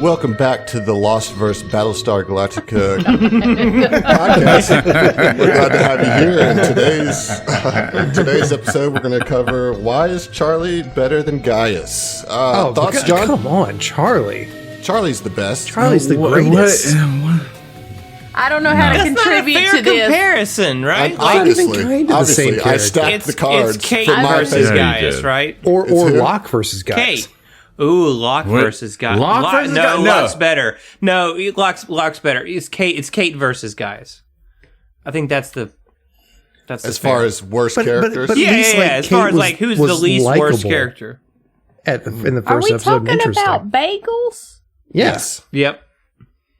Welcome back to the Lost vs. Battlestar Galactica podcast. We're glad to have you here. In today's episode, we're going to cover why is Charlie better than Gaius? Thoughts, John? Come on, Charlie. Charlie's the best. Charlie's the greatest. I don't know how to contribute That's not a to fair this. comparison, right? Obviously, I stacked the cards. It's Kate for my versus favorite. Gaius, right? Or who? Locke versus Gaius. Kate. Ooh, Locke versus Gaius. Locke versus Gaius? No. Locke's better. No, Locke's better. It's Kate versus Gaius. I think that's as far as worst characters. But yeah. Kate As far as like who's the least worst character in the Are first we episode of talking Interesting. about bagels? Yes. Yep.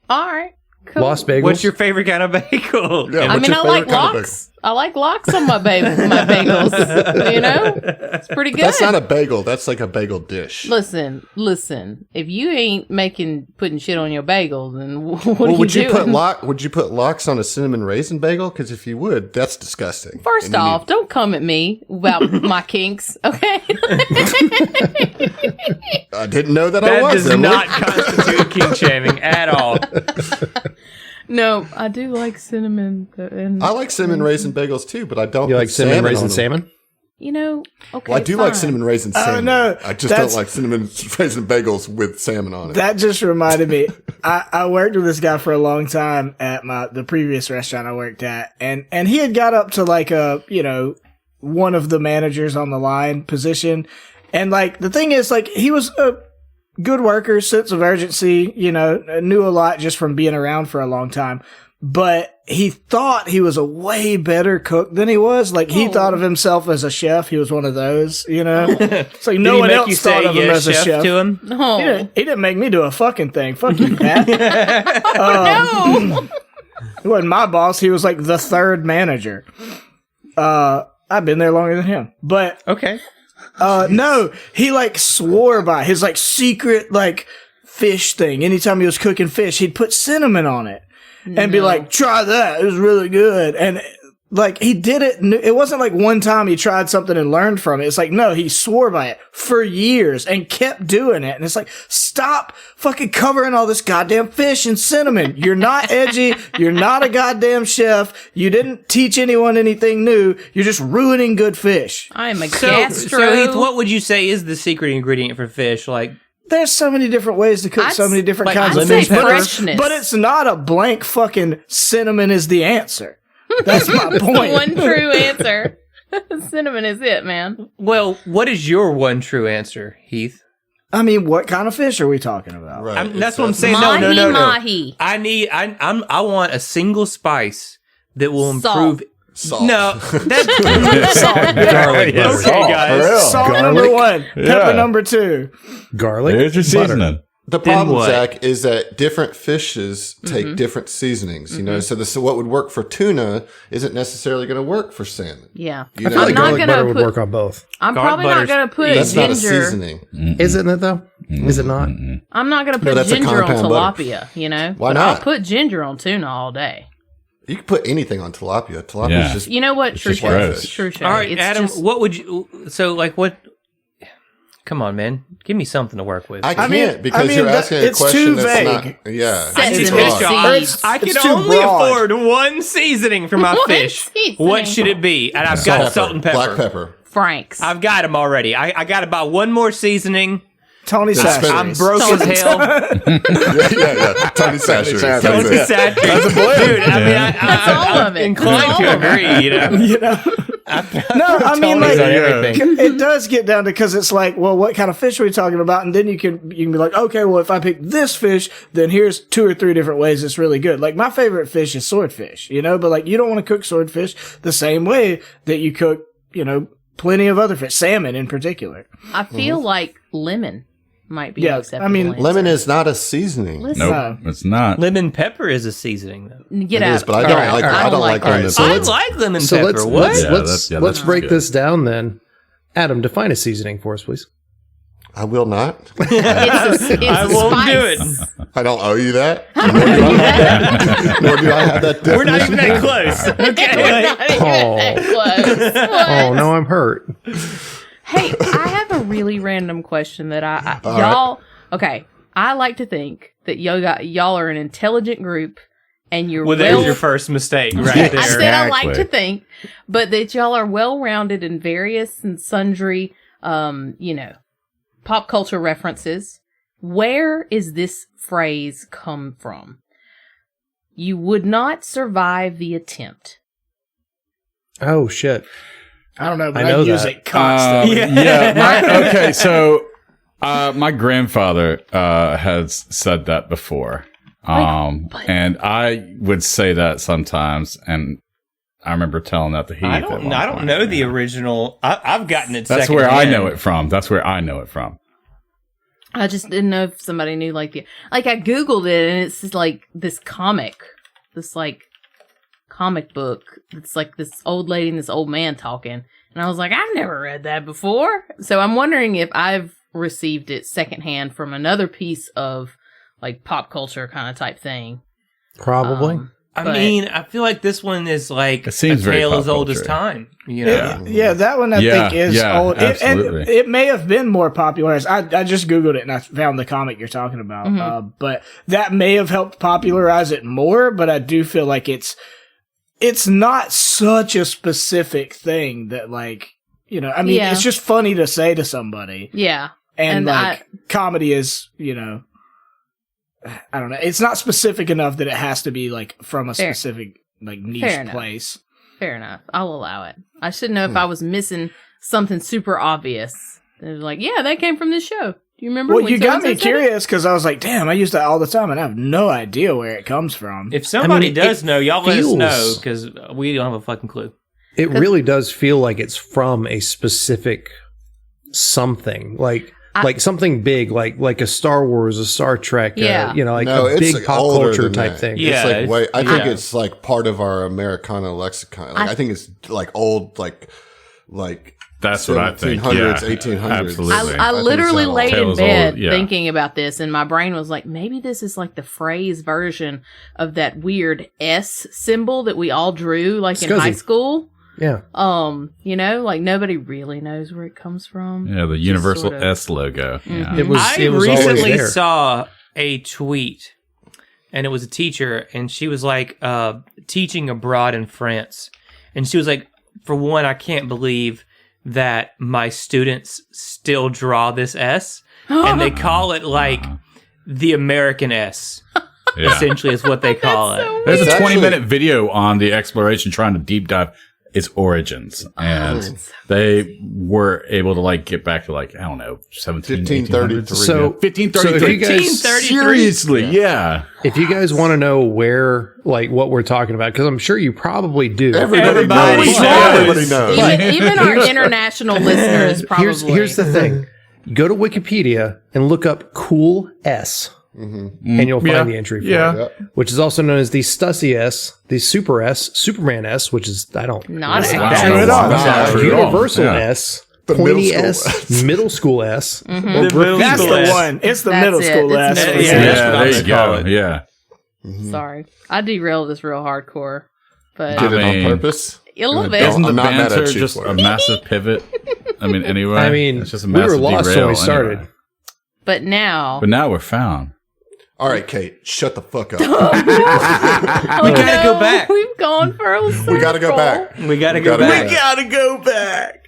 All right. Cool. Lost bagels. What's your favorite kind of bagel? Yeah, I what's mean, your I like favorite kind of lox. I like lox on my bagels. You know, it's pretty good. That's not a bagel. That's like a bagel dish. Listen. If you ain't putting shit on your bagel, then what are you would doing? Would you put lox on a cinnamon raisin bagel? Because if you would, that's disgusting. First off, don't come at me about my kinks, okay? I didn't know that I That was. does not constitute king shaming at all. No, I do like cinnamon. I like cinnamon raisin bagels too, but I don't. You put like cinnamon raisin on them. salmon? You know, okay. Well, I do like cinnamon raisin salmon. no, I just don't like cinnamon raisin bagels with salmon on it. That just reminded me. I worked with this guy for a long time at the previous restaurant I worked at, and he had got up to like one of the managers on the line position, and like the thing is like he was a good worker, sense of urgency, knew a lot just from being around for a long time. But he thought he was a way better cook than he was. Like, he thought of himself as a chef. He was one of those, It's like no one else thought of him as a chef. To him? No. He didn't make me do a fucking thing. Fuck you, Pat. No. He wasn't my boss. He was like the third manager. I've been there longer than him. But Okay. no, he like swore by his like secret like fish thing. Anytime he was cooking fish, he'd put cinnamon on it and be like, try that. It was really good. And like he did it. It wasn't like one time he tried something and learned from it. It's like, no, he swore by it for years and kept doing it. And it's like, stop fucking covering all this goddamn fish in cinnamon. You're not edgy. You're not a goddamn chef. You didn't teach anyone anything new. You're just ruining good fish. I'm a So gastro. Heath, what would you say is the secret ingredient for fish? Like, There's so many different ways to cook so many different like kinds of lemon fish, but freshness. it's not a blank fucking cinnamon is the answer. That's my point. One true answer. Cinnamon is it, man. well, what is your one true answer, Heath? I mean, what kind of fish are we talking about? Right. That's what I'm saying. Mahi, No. mahi. I want a single spice that will Salt. improve. Salt. No, that's Garlic. Okay, butter. guys. guys. Salt Garlic. number 1, pepper Yeah. number 2. Garlic. There's your butter. seasoning. The problem, what? Zach, is that different fishes take different seasonings. So what would work for tuna isn't necessarily going to work for salmon. Yeah. You know, I feel like I'm not garlic butter gonna would work on both. I'm Garlic probably not butter's- going to put That's not a ginger. seasoning. Isn't it though? Is it not? I'm not going to put that's a ginger on compound butter. tilapia, Why But not? I'll put ginger on tuna all day. You can put anything on tilapia. Tilapia's Yeah. just You know what? True just shade. gross. True shade. all right, It's Adam. just- What would you? So, like, what? Come on, man. Give me something to work with. I can't mean- because I mean, you're asking a it's question too that's not. vague. Yeah. Sesame it's It's too seeds. hard. hard. It's- I can it's too only broad. afford one seasoning for my One fish. seasoning. What should it be? And I've got salt and pepper. Black pepper. Frank's. I've got them already. I got about one more seasoning. Tony That's Sash. I'm broke as hell. yeah. Tony Sasher. Tony Satcher. Dude, I mean, That's all I'm of it. inclined All to of it. agree, You know? No, I mean, Tony's like, on everything. it does get down to, because it's like, well, what kind of fish are we talking about? And then you can be like, okay, well, if I pick this fish, then here's 2 or 3 different ways it's really good. Like, my favorite fish is swordfish, but like, you don't want to cook swordfish the same way that you cook, plenty of other fish, salmon in particular. I feel like lemon might be Yeah, an acceptable I mean, answer. Lemon is not a seasoning. Listen, Nope, it's not. Lemon pepper is a seasoning, though. get It out. is, but I don't like. I don't like lemon. So I let's- like lemon So pepper. let's What? let's Yeah, let's, that's let's break good. this down then. Adam, define a seasoning for us, please. I will not. It's a I won't spice. do it. I don't owe you that. Nor do I have that definition. We're not even that close. We're not even that close. What? Oh no, I'm hurt. Hey, I have a really random question that y'all. Okay, I like to think that y'all are an intelligent group, and you're Well, there's your first mistake right there. I said I like to Exactly. think, but that y'all are well-rounded in various and sundry, pop culture references. Where is this phrase come from? You would not survive the attempt. Oh shit! I don't know, but I I, know use that. it constantly. Okay, so my grandfather has said that before. And I would say that sometimes, and I remember telling that to Heath. I at don't one I don't point, know the yeah. original. I've gotten it. That's where I secondhand. know it from. That's where I know it from. I just didn't know if somebody knew, I Googled it, and it's just like this comic book. It's like this old lady and this old man talking. And I was like, I've never read that before. So I'm wondering if I've received it secondhand from another piece of pop culture kind of type thing. Probably. I But- mean, I feel like this one is like It seems a very tale pop as old as culture. time. You know? Yeah, that one I Yeah, think is yeah, old. absolutely. It may have been more popular. I just Googled it and I found the comic you're talking about. Mm-hmm. But that may have helped popularize it more, but I do feel like it's not such a specific thing that Yeah. it's just funny to say to somebody. Yeah. And And comedy is, I don't know. It's not specific enough that it has to be from a Fair. specific niche Fair enough. place. Fair enough. I'll allow it. I should know if I was missing something super obvious. It was like, yeah, that came from this show. Do you remember? Well, when you got so-and-so me said it? curious because I was like, damn, I use that all the time and I have no idea where it comes from. If somebody it does know, y'all let us feels- know because we don't have a fucking clue. It really does feel like it's from a specific something, like something big, like a Star Wars, a Star Trek, Yeah. No, a it's big pop older culture than type that. thing. Yeah. It's I think yeah. it's part of our Americana lexicon. I think it's old, That's what I think. 1700s, Yeah, 1800s. absolutely. I think literally it's that laid in Tales bed old, yeah. thinking about this, and my brain was like, maybe this is the phrase version of that weird S symbol that we all drew in Scuzzy. high school. Yeah. Nobody really knows where it comes from. Yeah, the Universal sort of- S logo. Yeah. It was. I It was always recently there. saw a tweet, and it was a teacher, and she was teaching abroad in France, and she was like, "For one, I can't believe that my students still draw this S, and they call it the American S." Yeah. Essentially, is what they call it. There's a It's 20-minute video on the exploration trying to deep dive its origins, and they were able to get back to I don't know 1533. So 1533. So if you guys- 1533. Seriously, yeah. If you guys want to know where, what we're talking about, because I'm sure you probably do. Everybody knows. knows. Everybody knows. Even our international listeners probably. Here's the thing. Go to Wikipedia and look up cool S. And you'll find the entry for Yeah. it, which is also known as the Stussy S, the Super S, Superman S, which is, I don't Not know. accurate. True at all. Not true at all. Universal Yeah. S, The pointy middle S, school middle school S, or middle graffiti That's school the S. one. It's the That's middle it. school It's S. middle- for Yeah, sure. that's what Yeah, I'm there you gonna call go. it. Yeah. Sorry, I derailed this real hardcore, but Did it mean- on purpose? a little Don't- bit. Isn't the I'm not mad banter at you just for a it. massive pivot? Anyway. I mean, it's just a we were massive lost when derail we started. anyway. But now, But now we're found. All right, Kate, shut the fuck up. we gotta go back. We've gone for a We gotta go back. We gotta We go gotta back. go Gotta go back.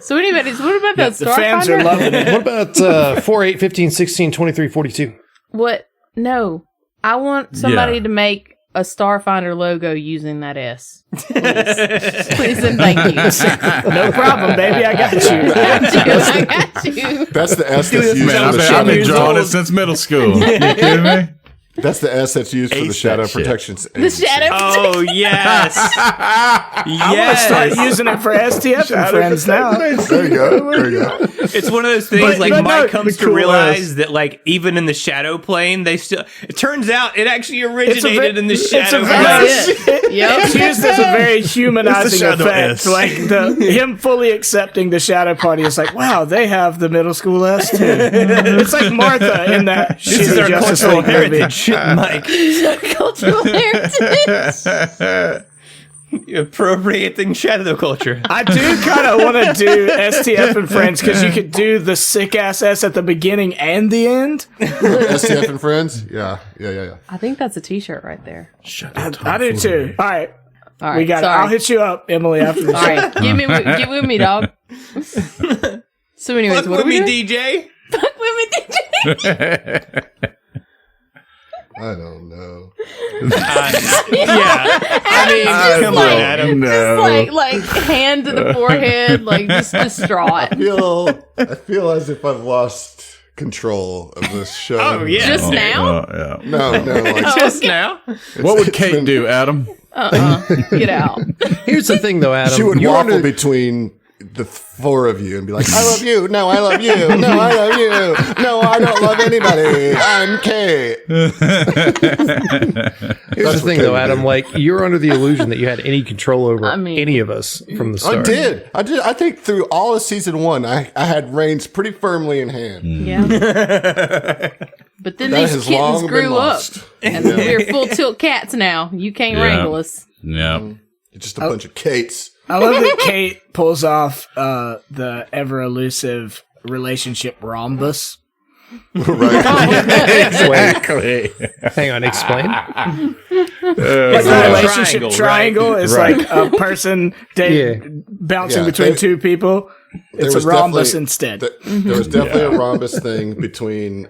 So, anyways, what about that The fans are Starfinder? loving it. What about 4, 8, 15, 16, 23, 42? What? No, I want somebody Yeah. to make a Starfinder logo using that S. Please and thank you. No problem, baby. I got you. I got you. That's the S that's used Man, for the I've been years drawing old. it since middle school. You kidding me? That's the S that's used for the Ace shadow that shit. protections. The shadow. Oh yes, I'm gonna start yes. using it for STF and friends now. There you go. There you go. It's one of those things But no, Mike comes the to cool realize that even in the shadow plane, they still. It turns out it actually originated in the shadow That's plane. it. Yep. It's used as a very humanizing shadow effect. S. Him fully accepting the shadow party is like, wow, they have the middle school S too. It's like Martha in that This is shitty our Justice cultural League movie. heritage, Mike. Cultural heritage. Appropriating shadow culture. I do kind of want to do STF and Friends because you could do the sick ass S at the beginning and the end. STF and Friends? Yeah. I think that's a t-shirt right there. I do too. All right. All right. We got it. sorry. I'll hit you up, Emily, after the All show. right. Get with me, dog. So anyways, Fuck what are with we me, doing? DJ. Fuck with me, DJ. I don't know. Yeah. I mean, come on, Adam. Just like hand to the forehead, like just distraught. I feel as if I've lost control of this show. Oh, yeah. Just now? Yeah. No, like Just now? What would Kate do, Adam? Get out. Here's the thing, though, Adam. she would You're waffle under- between the four of you and be like, I love you. No, I love you. No, I love you. No, I don't love anybody. I'm Kate. Here's the thing, though, Adam. Like, you're under the illusion that you had any control over any of us from the start. I did. I think through all of season 1, I had reins pretty firmly in hand. Yeah. But then That these has kittens long been grew up. lost. And we're full tilt cats now. You can't wrangle us. Yep. You're just a bunch of Kates. I love that Kate pulls off the ever elusive relationship rhombus. Right. Exactly. Hang on, explain. It's not a a relationship triangle. It's like a person bouncing Yeah, between two people. It's a was rhombus definitely- instead. There was definitely a rhombus thing between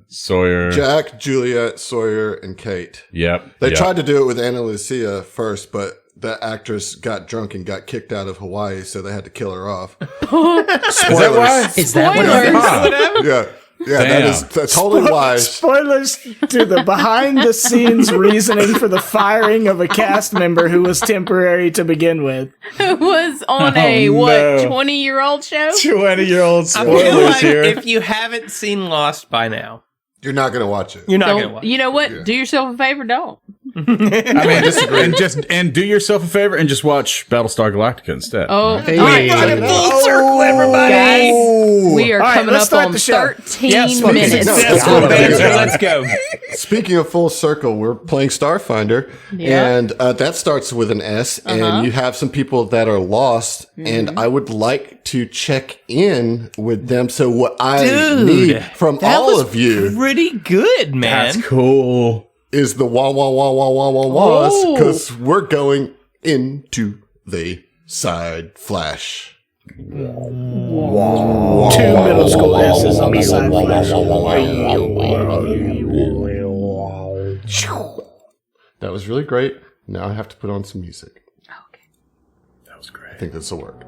Sawyer. Jack, Juliet, Sawyer, and Kate. Yep. They yep. tried to do it with Ana Lucia first, but the actress got drunk and got kicked out of Hawaii, so they had to kill her off. Spoilers. Is that what Spoilers. Yeah, that's totally why. Spoilers to the behind-the-scenes reasoning for the firing of a cast member who was temporary to begin with. It was on a, 20-year-old show? 20-year-old I feel spoilers like here. if you haven't seen Lost by now, You're not going to watch it. you're not going to So, watch. you know what? Do yourself a favor, don't. I mean, and do yourself a favor and just watch Battlestar Galactica instead. Oh, Hey. all right. Full circle, everybody. Guys, we are All right, coming let's up start on the show. 13 Yep. minutes. No, Successful no, no, banter. no, no. Let's go. Speaking of full circle, we're playing Starfinder, Yeah. and that starts with an S, and you have some people that are lost, and I would like to check in with them. So what I need from all of you Pretty good, man. That's cool. is the wah wah wah wah wah wah wahs, because we're going into the side flash. 2 middle school S's on the side flash. That was really great. Now I have to put on some music. Okay. That was great. I think this will work.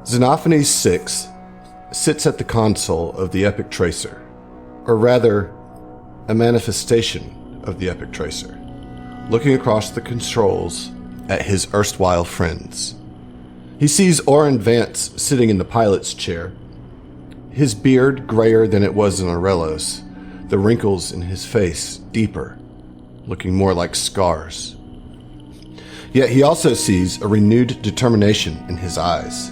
Xenophanes 6 sits at the console of the Epic Tracer, or rather, a manifestation of the Epic Tracer, looking across the controls at his erstwhile friends. He sees Oren Vance sitting in the pilot's chair, his beard grayer than it was in Aurelos, the wrinkles in his face deeper, looking more like scars. Yet he also sees a renewed determination in his eyes,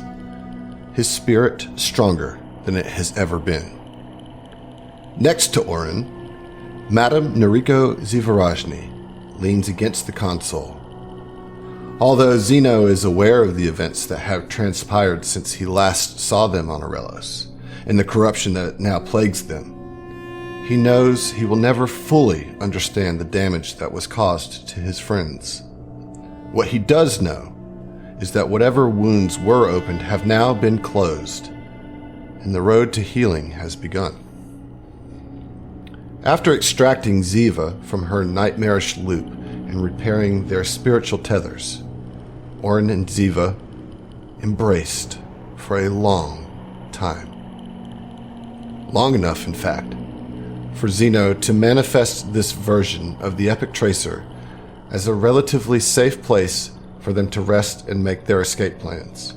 his spirit stronger than it has ever been. Next to Oren, Madame Noriko Zivarajny leans against the console. Although Zeno is aware of the events that have transpired since he last saw them on Aurelos, and the corruption that now plagues them, he knows he will never fully understand the damage that was caused to his friends. What he does know is that whatever wounds were opened have now been closed, and the road to healing has begun. After extracting Ziva from her nightmarish loop and repairing their spiritual tethers, Oren and Ziva embraced for a long time. Long enough, in fact, for Zeno to manifest this version of the Epic Tracer as a relatively safe place for them to rest and make their escape plans.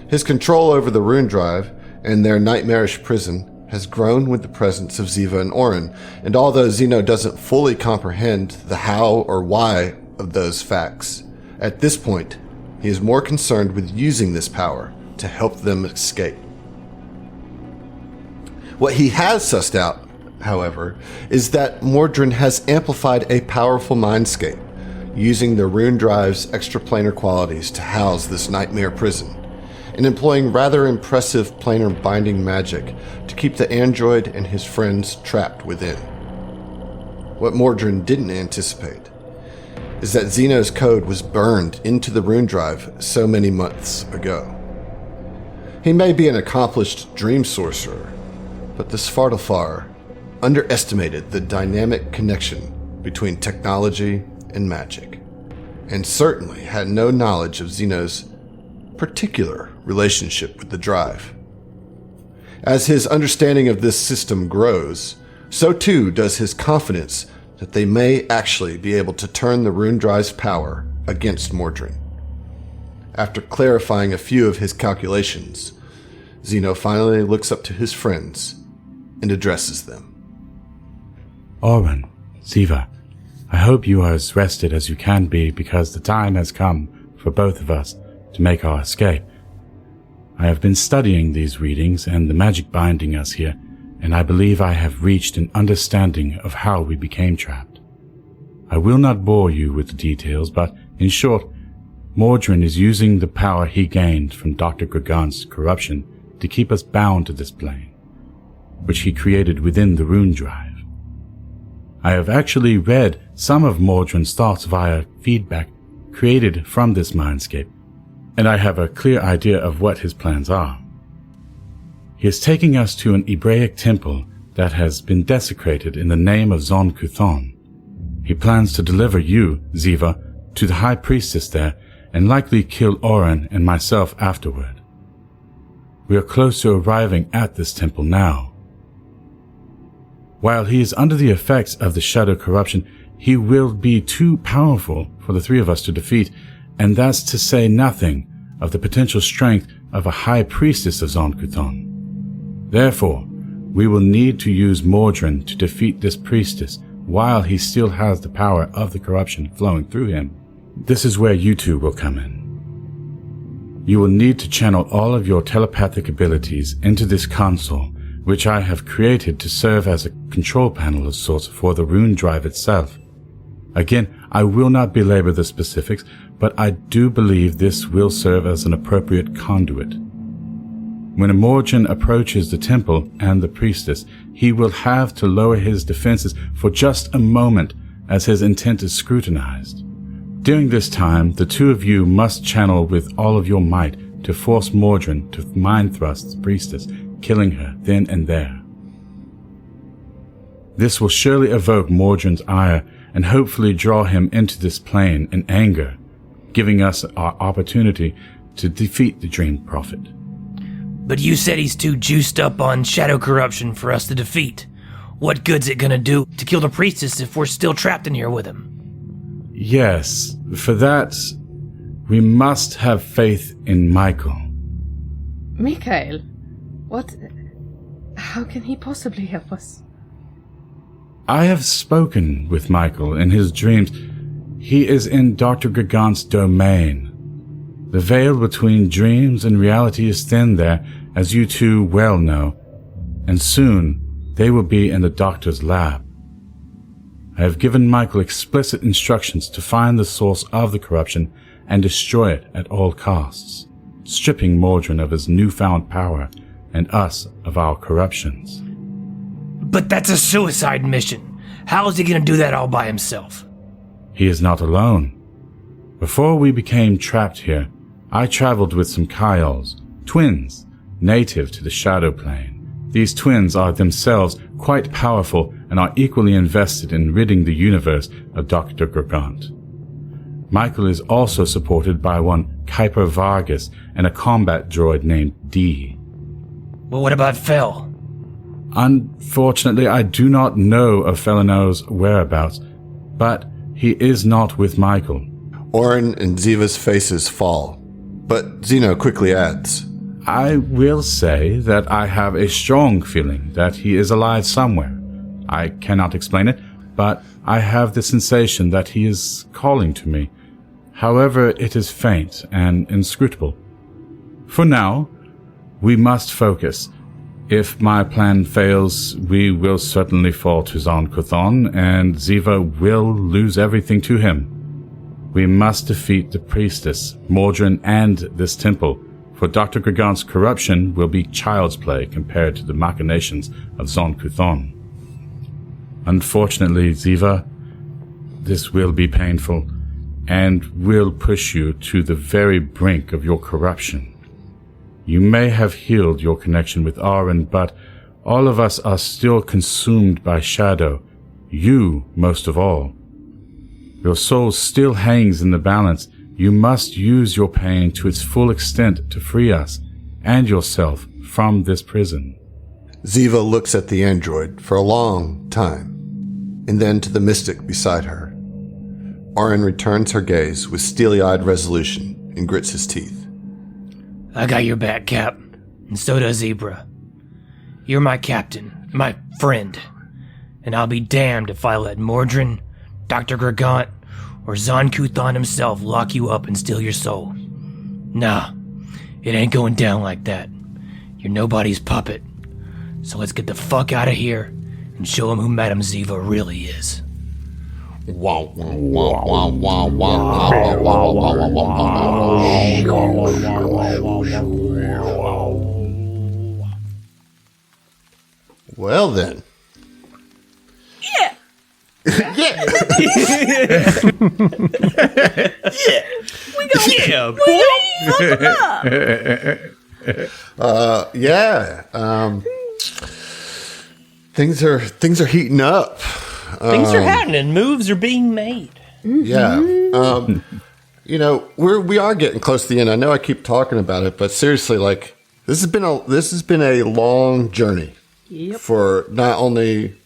His control over the rune drive and their nightmarish prison has grown with the presence of Ziva and Oren, and although Zeno doesn't fully comprehend the how or why of those facts, at this point, he is more concerned with using this power to help them escape. What he has sussed out, however, is that Mordrin has amplified a powerful mindscape, using the rune drive's extraplanar qualities to house this nightmare prison, and employing rather impressive planar binding magic to keep the android and his friends trapped within. What Mordrin didn't anticipate is that Xeno's code was burned into the rune drive so many months ago. He may be an accomplished dream sorcerer, but this Svartalfar underestimated the dynamic connection between technology and magic, and certainly had no knowledge of Xeno's particular relationship with the drive. As his understanding of this system grows, so too does his confidence that they may actually be able to turn the rune drive's power against Mordrin. After clarifying a few of his calculations, Xeno finally looks up to his friends and addresses them. Oren, Ziva, I hope you are as rested as you can be, because the time has come for both of us to make our escape. I have been studying these readings and the magic binding us here, and I believe I have reached an understanding of how we became trapped. I will not bore you with the details, but in short, Mordrin is using the power he gained from Dr. Gragant's corruption to keep us bound to this plane, which he created within the rune drive. I have actually read some of Mordrin's thoughts via feedback created from this mindscape, and I have a clear idea of what his plans are. He is taking us to an Hebraic temple that has been desecrated in the name of Zon Kuthon. He plans to deliver you, Ziva, to the High Priestess there, and likely kill Oren and myself afterward. We are close to arriving at this temple now. While he is under the effects of the shadow corruption, he will be too powerful for the three of us to defeat, and that's to say nothing of the potential strength of a high priestess of Zon Kuthon. Therefore, we will need to use Mordrin to defeat this priestess while he still has the power of the corruption flowing through him. This is where you two will come in. You will need to channel all of your telepathic abilities into this console, which I have created to serve as a control panel of sorts for the rune drive itself. Again, I will not belabor the specifics, but I do believe this will serve as an appropriate conduit. When Mordrin approaches the temple and the priestess, he will have to lower his defenses for just a moment as his intent is scrutinized. During this time, the two of you must channel with all of your might to force Mordrin to mind thrust the priestess, killing her then and there. This will surely evoke Mordrin's ire and hopefully draw him into this plane in anger, giving us our opportunity to defeat the Dream Prophet. But you said he's too juiced up on shadow corruption for us to defeat. What good's it gonna do to kill the priestess if we're still trapped in here with him? Yes, for that, we must have faith in Michael. Mikhail, what? How can he possibly help us? I have spoken with Michael in his dreams. He is in Dr. Gagant's domain. The veil between dreams and reality is thin there, as you two well know, and soon they will be in the doctor's lab. I have given Michael explicit instructions to find the source of the corruption and destroy it at all costs, stripping Mordrin of his newfound power and us of our corruptions. But that's a suicide mission. How is he gonna do that all by himself? He is not alone. Before we became trapped here, I traveled with some Kyols, twins, native to the Shadow Plane. These twins are themselves quite powerful and are equally invested in ridding the universe of Dr. Gragant. Michael is also supported by one Kuiper Vargas and a combat droid named D. Well, what about Fel? Unfortunately, I do not know of Felino's whereabouts, but he is not with Michael. Oren and Ziva's faces fall, but Xeno quickly adds, I will say that I have a strong feeling that he is alive somewhere. I cannot explain it, but I have the sensation that he is calling to me. However, it is faint and inscrutable. For now, we must focus. If my plan fails, we will certainly fall to Zon Kuthon, and Ziva will lose everything to him. We must defeat the priestess, Mordrin, and this temple, for Dr. Gregant's corruption will be child's play compared to the machinations of Zon Kuthon. Unfortunately, Ziva, this will be painful, and will push you to the very brink of your corruption. You may have healed your connection with Arwen, but all of us are still consumed by shadow, you most of all. Your soul still hangs in the balance. You must use your pain to its full extent to free us and yourself from this prison. Ziva looks at the android for a long time, and then to the mystic beside her. Orin returns her gaze with steely-eyed resolution and grits his teeth. I got your back, Cap, and so does Zebra. You're my captain, my friend, and I'll be damned if I let Mordrin, Dr. Gregant, or Zon Kuthon himself lock you up and steal your soul. Nah, it ain't going down like that. You're nobody's puppet. So let's get the fuck out of here and show him who Madame Ziva really is. Wow, wow, wow, wow, wow, wow, wow, wow, wow. Well then. Yeah. Yeah. Yeah. Things are heating up. Things are happening. Moves are being made. Yeah. We are getting close to the end. I know I keep talking about it, but seriously, like this has been a long journey for not only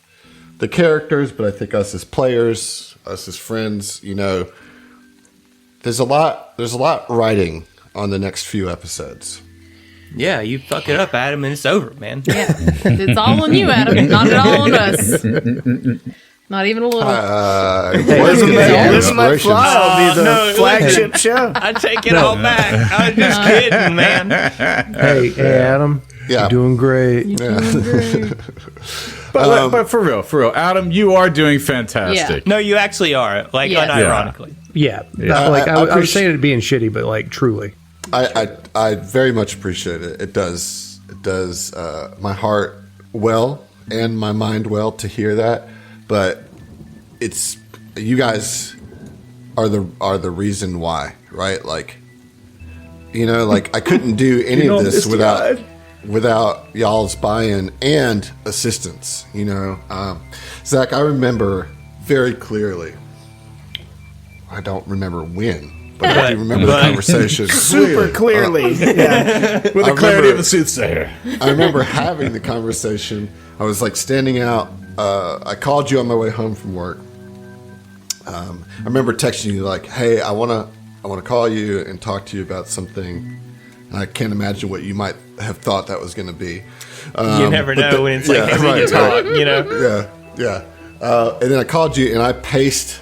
the characters, but I think us as players, us as friends. There's a lot writing on the next few episodes. Yeah, you fuck it up, Adam, and it's over, man. Yeah. It's all on you, Adam. Not at all on us. Not even a little. This might fly. Will be the flagship show. I take it all back. I was just kidding, man. Hey, Adam. Yeah. You're doing great. But for real, Adam, you are doing fantastic. No, you actually are. Like, unironically. Yeah. I was saying it being shitty, but like truly. I very much appreciate it. It does my heart well and my mind well to hear that. But it's you guys are the reason why, right? Like, I couldn't do any of this without y'all's buy-in and assistance. Zach, I remember very clearly. I don't remember when, but I do remember the conversation super clearly. With the clarity of the soothsayer. I remember having the conversation. I was like standing out. I called you on my way home from work. I remember texting you like, "Hey, I want to call you and talk to you about something." And I can't imagine what you might have thought that was going to be. You never know when it's like when you talk, Yeah. And then I called you and I paced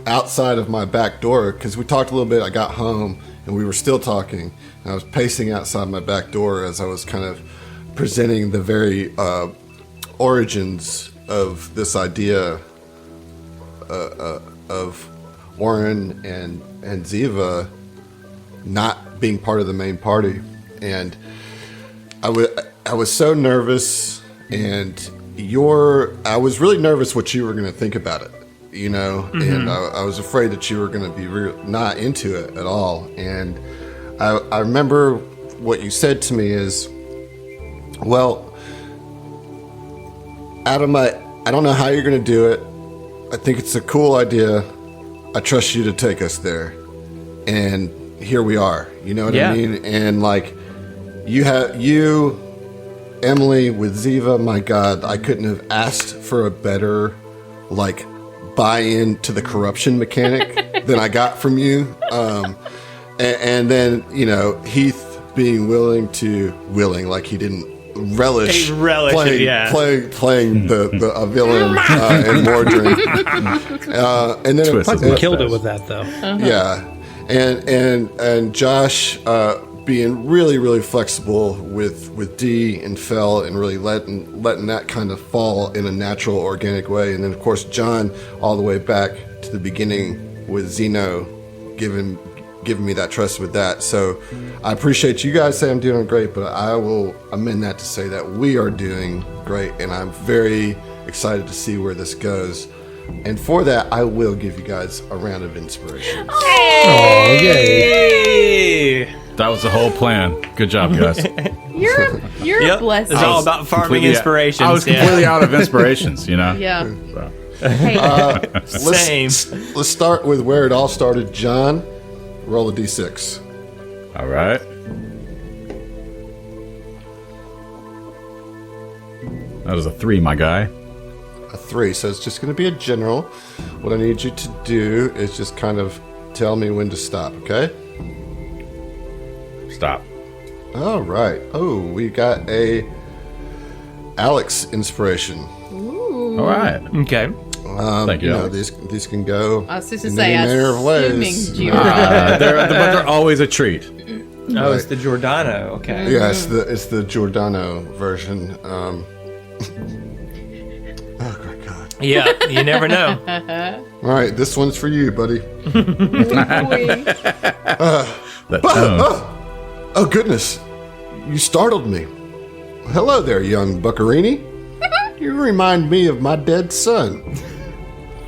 outside of my back door because we talked a little bit. I got home and we were still talking. And I was pacing outside my back door as I was kind of presenting the very origins of this idea of Warren and Ziva not being part of the main party. And I was so nervous, and I was really nervous what you were going to think about it, and I was afraid that you were going to be not into it at all. And I remember what you said to me is, well, Adam, I don't know how you're going to do it. I think it's a cool idea. I trust you to take us there. And here we are. You know what I mean? And like, you, Emily, with Ziva, my God, I couldn't have asked for a better, like, buy-in to the corruption mechanic than I got from you. And then, Heath being willing, like he didn't relish playing a villain and Mordrin. And then Fucking killed it with that though. Yeah, and Josh being really, really flexible with D and Fel and really letting that kind of fall in a natural, organic way. And then of course John all the way back to the beginning with Zeno giving me that trust with that. So I appreciate you guys say I'm doing great, but I will amend that to say that we are doing great, and I'm very excited to see where this goes. And for that, I will give you guys a round of inspiration. Oh, yay. That was the whole plan. Good job, guys. You're a blessing. It's all about farming Completely- inspirations. I was completely out of inspirations, you know? Yeah. So. Hey, Same. Let's start with where it all started. John, roll a d6. All right. That was a 3, my guy. A 3, so it's just going to be a general. What I need you to do is just kind of tell me when to stop, okay? Stop. All right. Oh, we got a Alex inspiration. All right. Okay. Thank you. You know, Alex. these can go I was just to in say, any manner of assuming ways. you But they're always a treat. Oh, it's the Giordano. Okay. Yeah, it's the Giordano version. Oh, good God. Yeah, you never know. All right, this one's for you, buddy. That tone. Oh, goodness. You startled me. Hello there, young buccarini. You remind me of my dead son.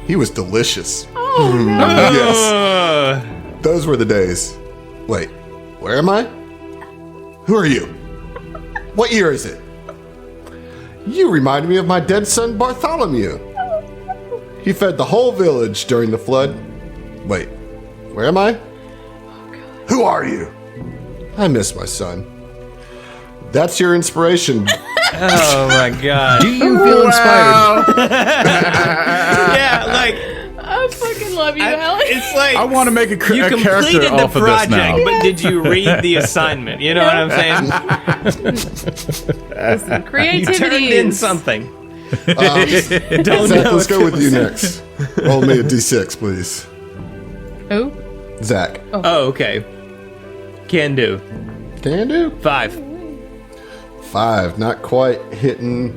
He was delicious. Oh, no. Yes. Those were the days. Wait, where am I? Who are you? What year is it? You remind me of my dead son Bartholomew. He fed the whole village during the flood. Wait, where am I? Who are you? I miss my son. That's your inspiration. Oh my god. Do you feel inspired? Yeah, like I fucking love you, Alex. it's like I want to make a you character completed the off of this now. project, but did you read the assignment? You know what I'm saying? Listen, creativity You turned in is- something. Zach, let's go with you next. Roll me a d6, please. Who? Zach. Oh, okay. Can do. Can do. 5. 5. Not quite hitting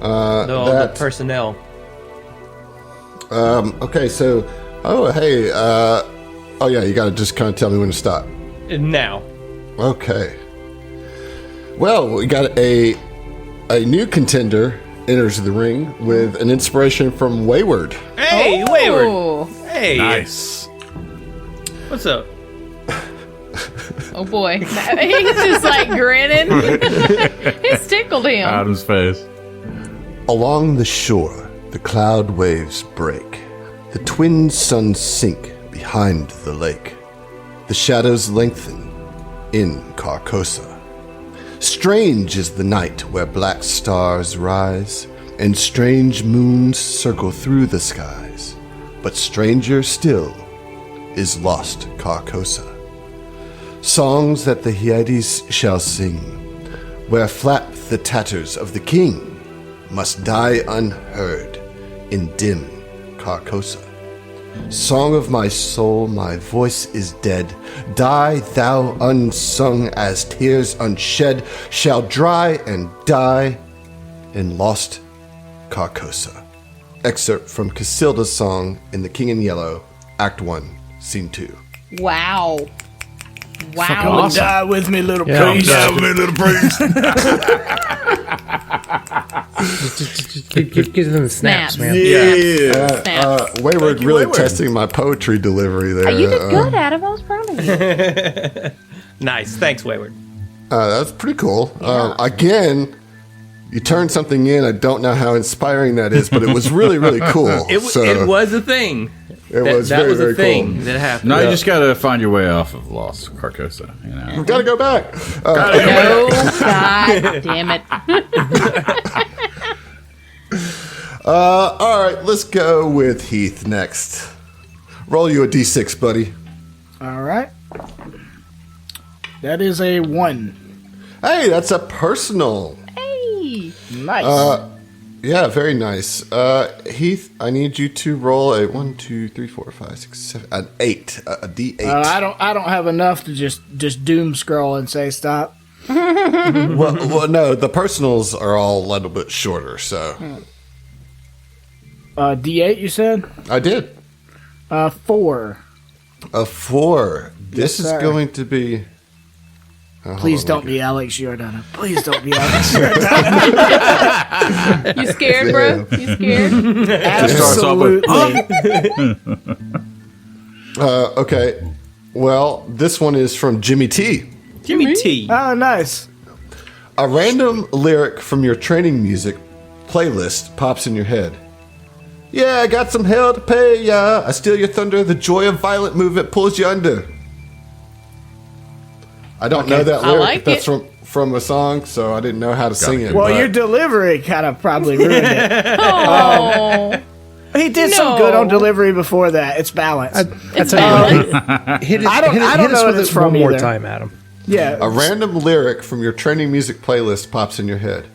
No, the that. personnel. Okay, so... Oh, hey. Oh, yeah, you got to just kind of tell me when to stop. Now. Okay. Well, we got a new contender enters the ring with an inspiration from Wayward. Hey, Wayward. Oh. Hey. Nice. What's up? Oh boy. He's just like grinning. It's tickled him. Adam's face. Along the shore, the cloud waves break. The twin suns sink behind the lake. The shadows lengthen in Carcosa. Strange is the night where black stars rise, and strange moons circle through the skies. But stranger still is lost Carcosa. Songs that the Hyades shall sing, where flap the tatters of the king, must die unheard in dim Carcosa. Song of my soul, my voice is dead. Die thou unsung as tears unshed shall dry and die in lost Carcosa. Excerpt from Casilda's song in The King in Yellow, Act 1, Scene 2. Wow. Wow. Awesome. Die with me, little Yeah. priest. Die with me, little priest. Give them the snaps, man. Yeah. Snaps. Wayward really Wayward. testing my poetry delivery there. You did good, Adam. I was proud of you. Nice. Thanks, Wayward. That's pretty cool. Again, you turned something in. I don't know how inspiring that is, but it was really, really cool. It was a thing. It was that very, was very a thing cool. that happened. Now you just gotta find your way off of Lost Carcosa. You know. We gotta go back. No, God damn it. All right, let's go with Heath next. Roll you a d6, buddy. All right. That is a 1. Hey, that's a personal. Hey. Nice. Yeah, very nice. Heath, I need you to roll a 1, 2, 3, 4, 5, 6, 7, an 8, a d8. I don't have enough to just doom scroll and say stop. well, no, the personals are all a little bit shorter, so D8, you said? I did. 4. A 4. This is sir. going to be. Please don't be Alex Giordano. Please don't be Alex Giordano. You scared, bro? You scared? starts off with, Absolutely. Okay. Well, this one is from Jimmy T. Jimmy T. Oh, nice. A random lyric from your training music playlist pops in your head. Yeah, I got some hell to pay, yeah. I steal your thunder, the joy of violent movement pulls you under. I don't know that I lyric. like That's it. from a song, so I didn't know how to sing it. Well, but- your delivery kind of probably ruined it. Oh, He did some good on delivery before that. It's balanced. it's tell you valid. Hit it, I don't hit know us what with it's it from one more either. time, Adam. Yeah. A random lyric from your training music playlist pops in your head.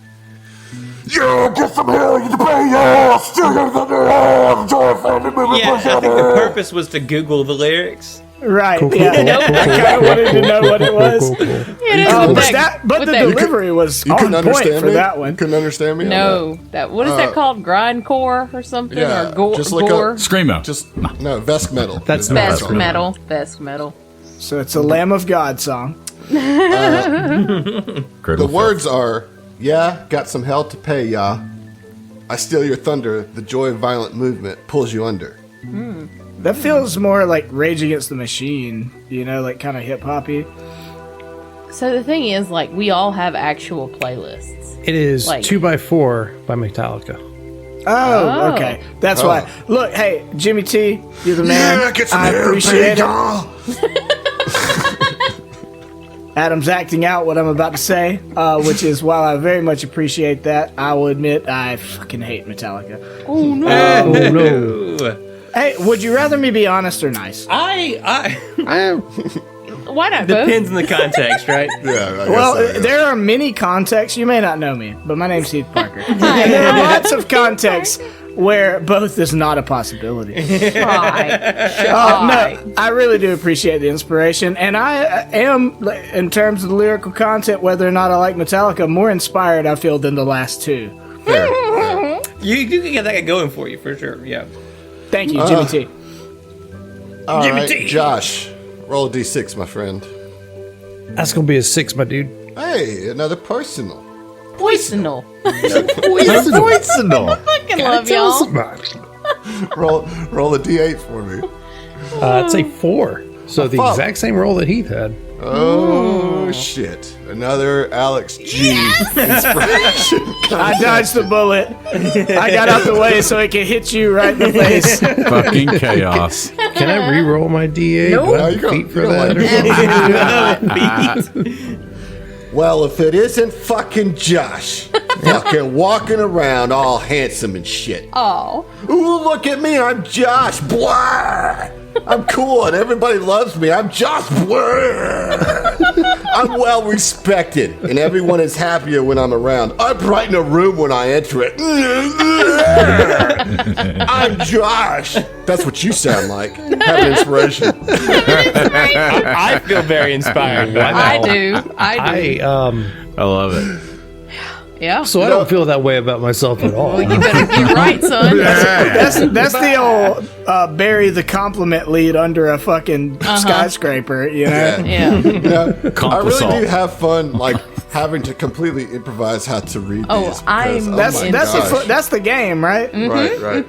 Yeah, get some hell to pay, yeah. Still your thunder, yeah. Joy of violent movement Yeah, pulls you I think the under. purpose was to Google the lyrics. Right. Cool, Yeah. cool, cool, I kind of wanted to know what it was. It is with that- But with the that- delivery was You on couldn't point understand for me? that You one. couldn't understand me? on No, that what is that called? Grindcore or something? yeah, or gore? just like a- gore? Screamo. that? Just no, Vest Metal. That's is not what Best it's called. metal. Best metal. So it's a Lamb of God song. The words are, yeah, got some hell to pay, yeah. I steal your thunder, the joy of violent movement pulls you under. That feels more like Rage Against the Machine, you know, like kind of hip hoppy. So the thing is, like, we all have actual playlists. It is Like- 2x4 by Metallica. Oh, okay. That's why. Look, hey, Jimmy T, you're the man. Yeah, get some I hell to appreciate pay, it. yeah. Adam's acting out what I'm about to say, which is while I very much appreciate that, I will admit I fucking hate Metallica. Oh no! Oh no! Ooh. Hey, would you rather me be honest or nice? I Why not both? depends on the context, right? Yeah, I guess Well, so, yeah. there are many contexts. You may not know me, but my name's Heath Parker. And there are lots of contexts where both is not a possibility. Try. No, I really do appreciate the inspiration, and I am, in terms of the lyrical content, whether or not I like Metallica, more inspired I feel than the last two. Fair, fair. You can get that going for you for sure. Yeah. Thank you, Jimmy T. All right, Josh, roll a d6, my friend. That's gonna be a 6, my dude. Hey, another personal. Poisonal. Poisonal. Fucking love y'all. Roll a d8 for me. It's a 4. So the fuck. exact same roll that Heath had. Oh shit! Another Alex G inspiration. I dodged the bullet. I got out the way so it can hit you right in the face. Fucking chaos. Can I re-roll my D8? Nope. Do I No, have you don't- feet for you don't that? like or something? Well, if it isn't fucking Josh, fucking walking around all handsome and shit. Oh. Ooh, look at me! I'm Josh. Blah. I'm cool and everybody loves me. I'm Josh. Blah. I'm well respected and everyone is happier when I'm around. I brighten a room when I enter it. I'm Josh. That's what you sound like. Have an inspiration. I feel very inspired. Right now. I do. I I love it. Yeah. so I don't feel that way about myself at all. Well, you better get right, son. That's the old bury the compliment lead under a fucking skyscraper, you know? Yeah. You know, I Compass really do salt. have fun, like having to completely improvise how to read Oh, these. I'm- because, That's my gosh. that's the game, right? Right, right.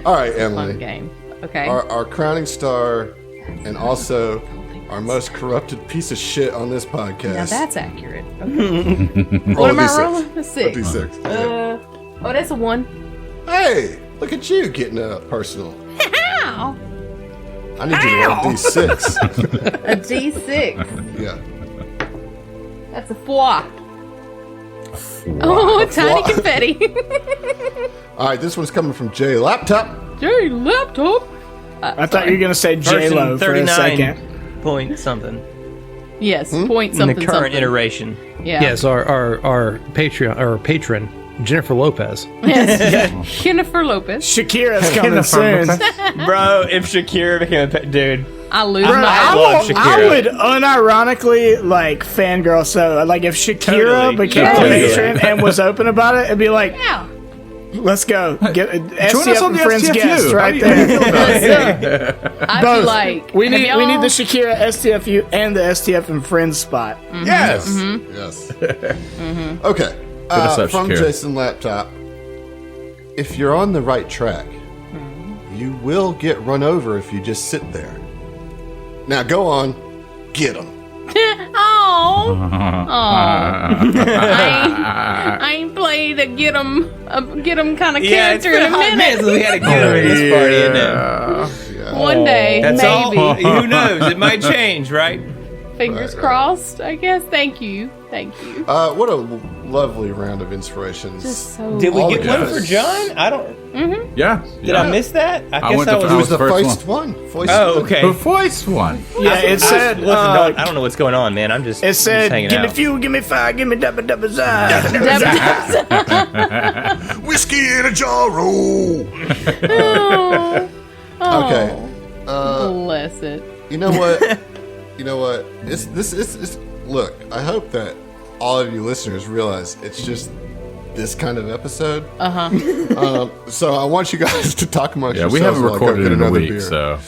All right, Fun Emily. game. Okay. Our crowning star, and also our most corrupted piece of shit on this podcast. Now that's accurate. Okay. Roll What a am I D6. rolling? A 6. A D6. yeah. Oh, that's a 1. Hey, look at you getting personal. Ow. I need you to roll a D6. A D6. Yeah. That's a 4. Oh, tiny confetti. All right, this one's coming from Jay Laptop. Jay, laptop. I thought you were gonna say J Lo for a second. point something Yes, Hmm? point in something the current something. iteration. Yeah. Yes, our patron Jennifer Lopez. Yes. Jennifer Lopez. Shakira's coming soon. Bro, if Shakira became a dude, I lose Bro, my I I, love will- I Shakira. would unironically like fangirl so like if Shakira Totally. became Yes. a patron and was open about it, it'd be like, Ow. Let's go. Get Join us STF on and the Friends STFU. guest How right do you feel there. about it? I'd Both. be like, We need have y'all- the Shakira STFU and the STF and Friends spot. Yes. Yes. Okay. us up, From Shakira. Jason Laptop. If you're on the right track, you will get run over if you just sit there. Now go on, get them. Oh, I ain't played a get 'em kind of Yeah, it's character been in a a hot minute minute. since we had a get 'em in this party, isn't it? One day, That's maybe. all. Who knows? It might change, right? Fingers crossed, I guess. Thank you. What a lovely round of inspirations. Just so. Did we All get the one guys. for John? I don't. Yeah. Did I miss that? I guess went I to- was. It was the first first one. Voice Oh, one. okay. The voice one. Yeah, it said. Listen, I don't know what's going on, man. I'm just. It just said, hanging "Give me out. fuel, give me fire, give me double double zah." Whiskey in a jar roll. Okay. Bless it. You know what? It's look, I hope that all of you listeners realize it's just this kind of episode. So I want you guys to talk amongst Yeah, yourselves. we haven't while I go recorded get in a another week, beer. so.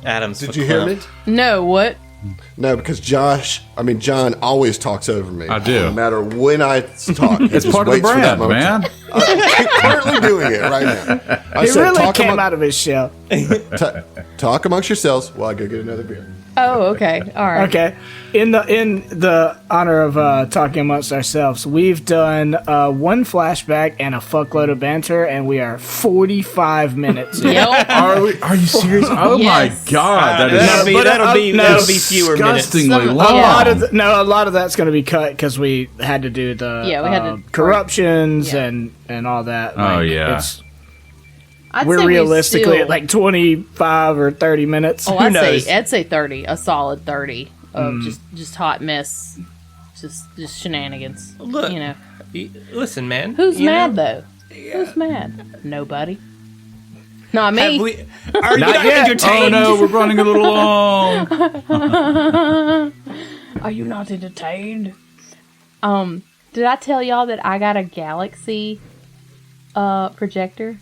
Adam's. Did you hear me? No, what? No, because John always talks over me. I do. No matter when I talk. It's part of the brand, man. I'm currently doing it right now. I He said, really came out of his shell. talk amongst yourselves while I go get another beer. Oh, okay. All right. Okay. In the honor of talking amongst ourselves, we've done one flashback and a fuckload of banter, and we are 45 minutes in. Yep. Are you serious? Oh Yes. my god, that is That'll be fewer minutes. disgustingly Some- long. yeah. A lot of that's going to be cut because we had to do the Yeah, we had to- corruptions Yeah. and all that. Oh, yeah. I'd We're say we realistically still- at like 25 or 30 minutes. Oh, knows? I'd say 30, a solid 30 of just hot mess, just shenanigans. Look, You know, listen, man. who's you mad know, though? Who's mad? Nobody. Not me. Are you not yet. Oh entertained? no, we're running a little long. Are you not entertained? Did I tell y'all that I got a Galaxy projector?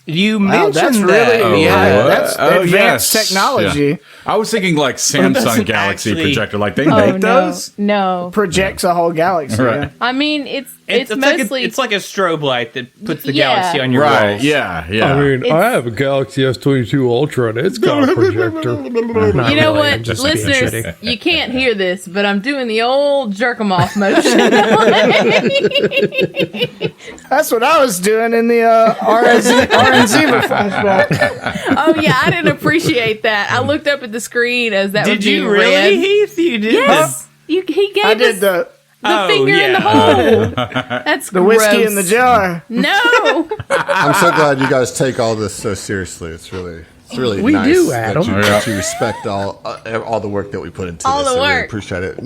You Wow, mentioned that's that. really what? that's advanced technology. Yeah. I was thinking like Samsung doesn't Galaxy actually- projector. Like they Oh make no, those. no. Projects a whole galaxy. Right. Yeah. I mean, it's It's mostly it's like a strobe light that puts the Yeah. galaxy on your Right. walls. Yeah. Yeah. I mean, It's- I have a Galaxy S22 Ultra and it's got a projector. Not You know really, I'm what, just being listeners? shitty. You can't hear this, but I'm doing the old jerk 'em off motion. That's what I was doing in the RNZ flashback. Oh yeah, I didn't appreciate that. I looked up at the screen as that was Did being you really, read. Heath? You did Yes, he gave I us did the finger in the hole. That's the whiskey in the gross. jar. No, I'm so glad you guys take all this so seriously. It's really We nice do, that Adam. that you respect all the work that we put into All this. the I really work. appreciate it.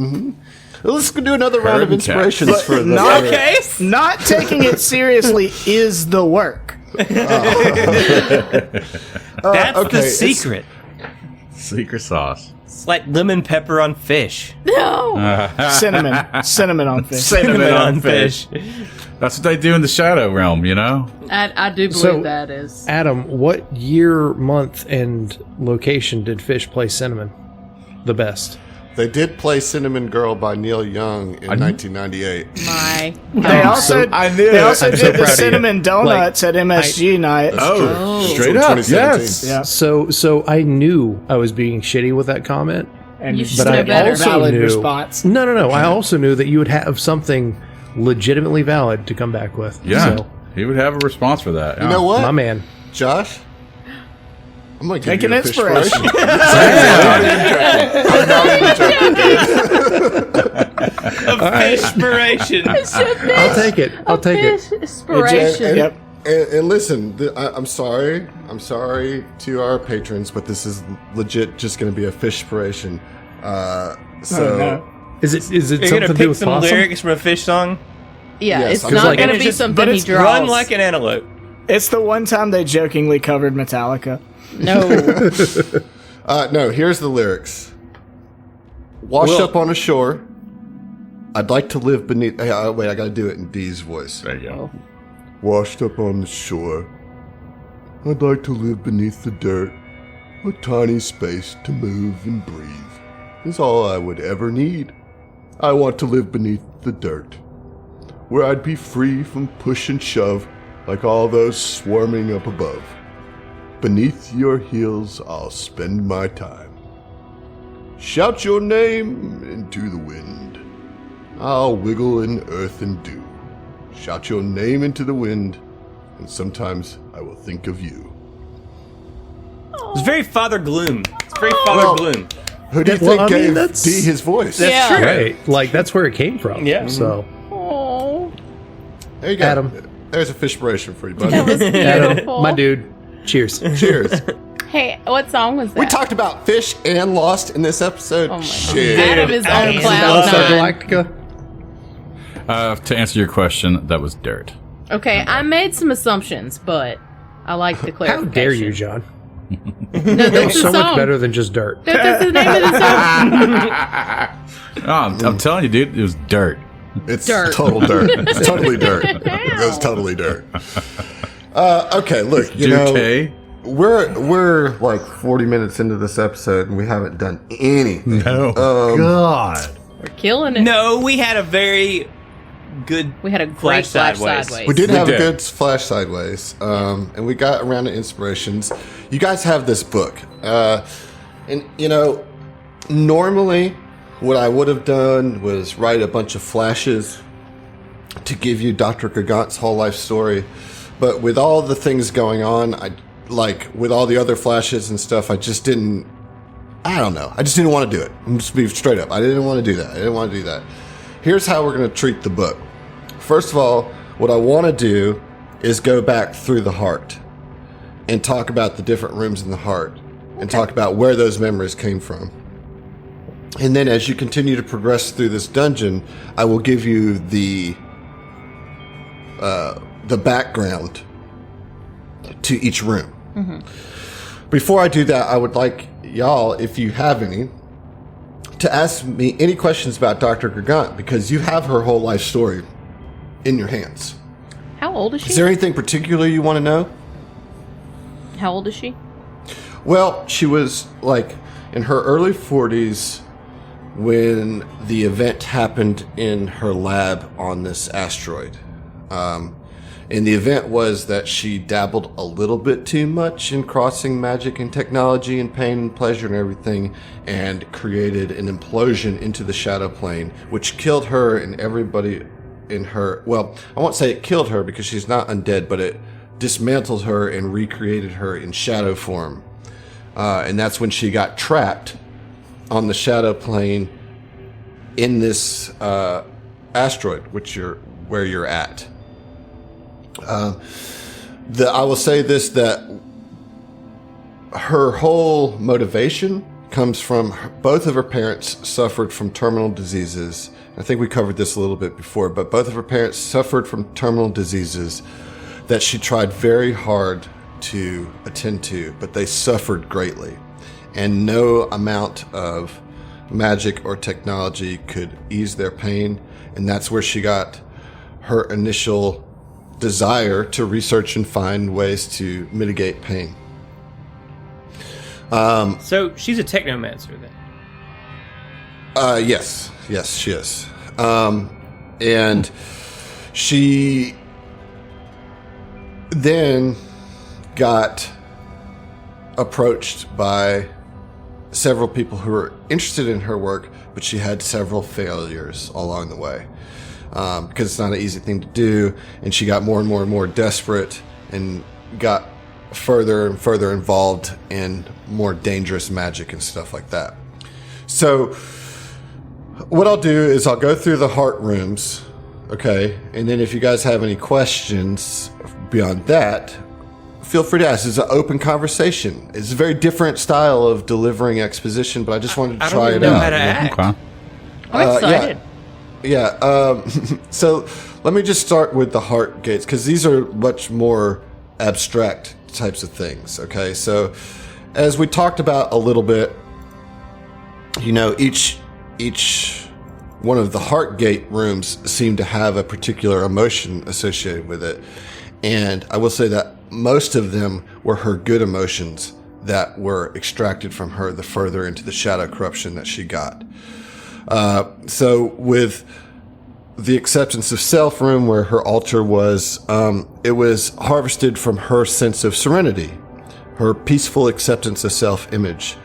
Well, let's go do another round of Curtain cats. inspirations for the not- Okay. Not taking it seriously is the work. That's okay, the it's- secret. Secret sauce. It's like lemon pepper on fish. no. Cinnamon on fish. Cinnamon on fish. That's what they do in the Shadow Realm, you know? I do believe So- that is. Adam, what year, month, and location did Fish play Cinnamon the best? They did play "Cinnamon Girl" by Neil Young in 1998. My They also I knew they also I'm did so the proud of you. cinnamon donuts at MSG night. Oh, straight From up. 2017. Yes. Yeah. So I knew I was being shitty with that comment. And You you should But know I better. also valid knew response. No. I also knew that you would have something legitimately valid to come back with. Yeah. So, He would have a response for that. You know what, my man. Josh? I'm gonna give Take you an a fish inspiration. Inspiration. I'll take it. I'll take it. Inspiration. Yep. And listen, I'm sorry. I'm sorry to our patrons, but this is legit just going to be a fish-spiration. So no. Is it You're something gonna to do pick with some possum? lyrics from a fish song. Yeah, Yes, it's I'm not like- going to It's be just- something but he it's draws. Run like an antelope. It's the one time they jokingly covered Metallica. No. no, here's the lyrics. Washed up on a shore, I'd like to live beneath... wait, I gotta do it in Dee's voice. There you go. Washed up on the shore, I'd like to live beneath the dirt. A tiny space to move and breathe is all I would ever need. I want to live beneath the dirt, where I'd be free from push and shove like all those swarming up above. Beneath your heels I'll spend my time. Shout your name into the wind. I'll wiggle in earth and dew. Shout your name into the wind, and sometimes I will think of you. It's very Father Gloom. It's very Father Gloom. Who do you Well, think I mean, gave that's- Dee his voice? Yeah. True. Right. Like, that's where it came from. Yeah. So, Oh, There you go. Adam. There's a fishspiration for you, buddy. that was Adam, beautiful. my dude, cheers. Cheers. Hey, what song was that? We talked about fish and Lost in this episode. Oh my Shit. God. Adam is on Adam's cloud Battlestar nine. Galactica. To answer your question, that was dirt. Okay, I made some assumptions, but I like the How clarification. dare you, John? No, that's the So song. much better than just dirt. That's the name of the song. Oh, I'm telling you, dude, it was dirt. It's Dirt. total dirt. It's totally dirt. It was totally dirt. Okay, look, you know, Dirty. we're like 40 minutes into this episode and we haven't done anything. No. God. We're killing it. No, we had a very good. We had a great flash sideways. sideways. We did have a did. good flash sideways, and we got around to inspirations. You guys have this book, and you know, normally what I would have done was write a bunch of flashes to give you Dr. Gagant's whole life story, but with all the things going on, with all the other flashes and stuff, I just didn't. I don't know. I just didn't want to do it. I'm just being straight up. I didn't want to do that. I didn't want to do that. Here's how we're going to treat the book. First of all, what I want to do is go back through the heart and talk about the different rooms in the heart and talk about where those memories came from. And then as you continue to progress through this dungeon, I will give you the background to each room. Before I do that, I would like y'all, if you have any, to ask me any questions about Dr. Gagant, because you have her whole life story in your hands. How old is she? Is there anything particular you want to know? How old is she? Well, she was like in her early 40s when the event happened in her lab on this asteroid. And the event was that she dabbled a little bit too much in crossing magic and technology and pain and pleasure and everything, and created an implosion into the shadow plane, which killed her and everybody in her. Well, I won't say it killed her because she's not undead, but it dismantled her and recreated her in shadow form. And that's when she got trapped on the shadow plane in this asteroid, where you're at. I will say this, that her whole motivation comes from both of her parents suffered from terminal diseases. I think we covered this a little bit before, but both of her parents suffered from terminal diseases that she tried very hard to attend to, but they suffered greatly. And no amount of magic or technology could ease their pain. And that's where she got her initial desire to research and find ways to mitigate pain. So she's a technomancer then. Yes, she is. And she then got approached by several people who were interested in her work, but she had several failures along the way. Because it's not an easy thing to do, and she got more and more and more desperate and got further and further involved in more dangerous magic and stuff like that. So what I'll do is I'll go through the heart rooms, okay, and then if you guys have any questions beyond that, feel free to ask. It's an open conversation. It's a very different style of delivering exposition, but I just wanted to I try don't it even know out. how to act. Okay. I'm excited. Yeah, so let me just start with the heart gates, because these are much more abstract types of things, okay? So as we talked about a little bit, you know, each one of the heart gate rooms seemed to have a particular emotion associated with it. And I will say that most of them were her good emotions that were extracted from her the further into the shadow corruption that she got. So with the acceptance of self room where her altar was, it was harvested from her sense of serenity, her peaceful acceptance of self-image.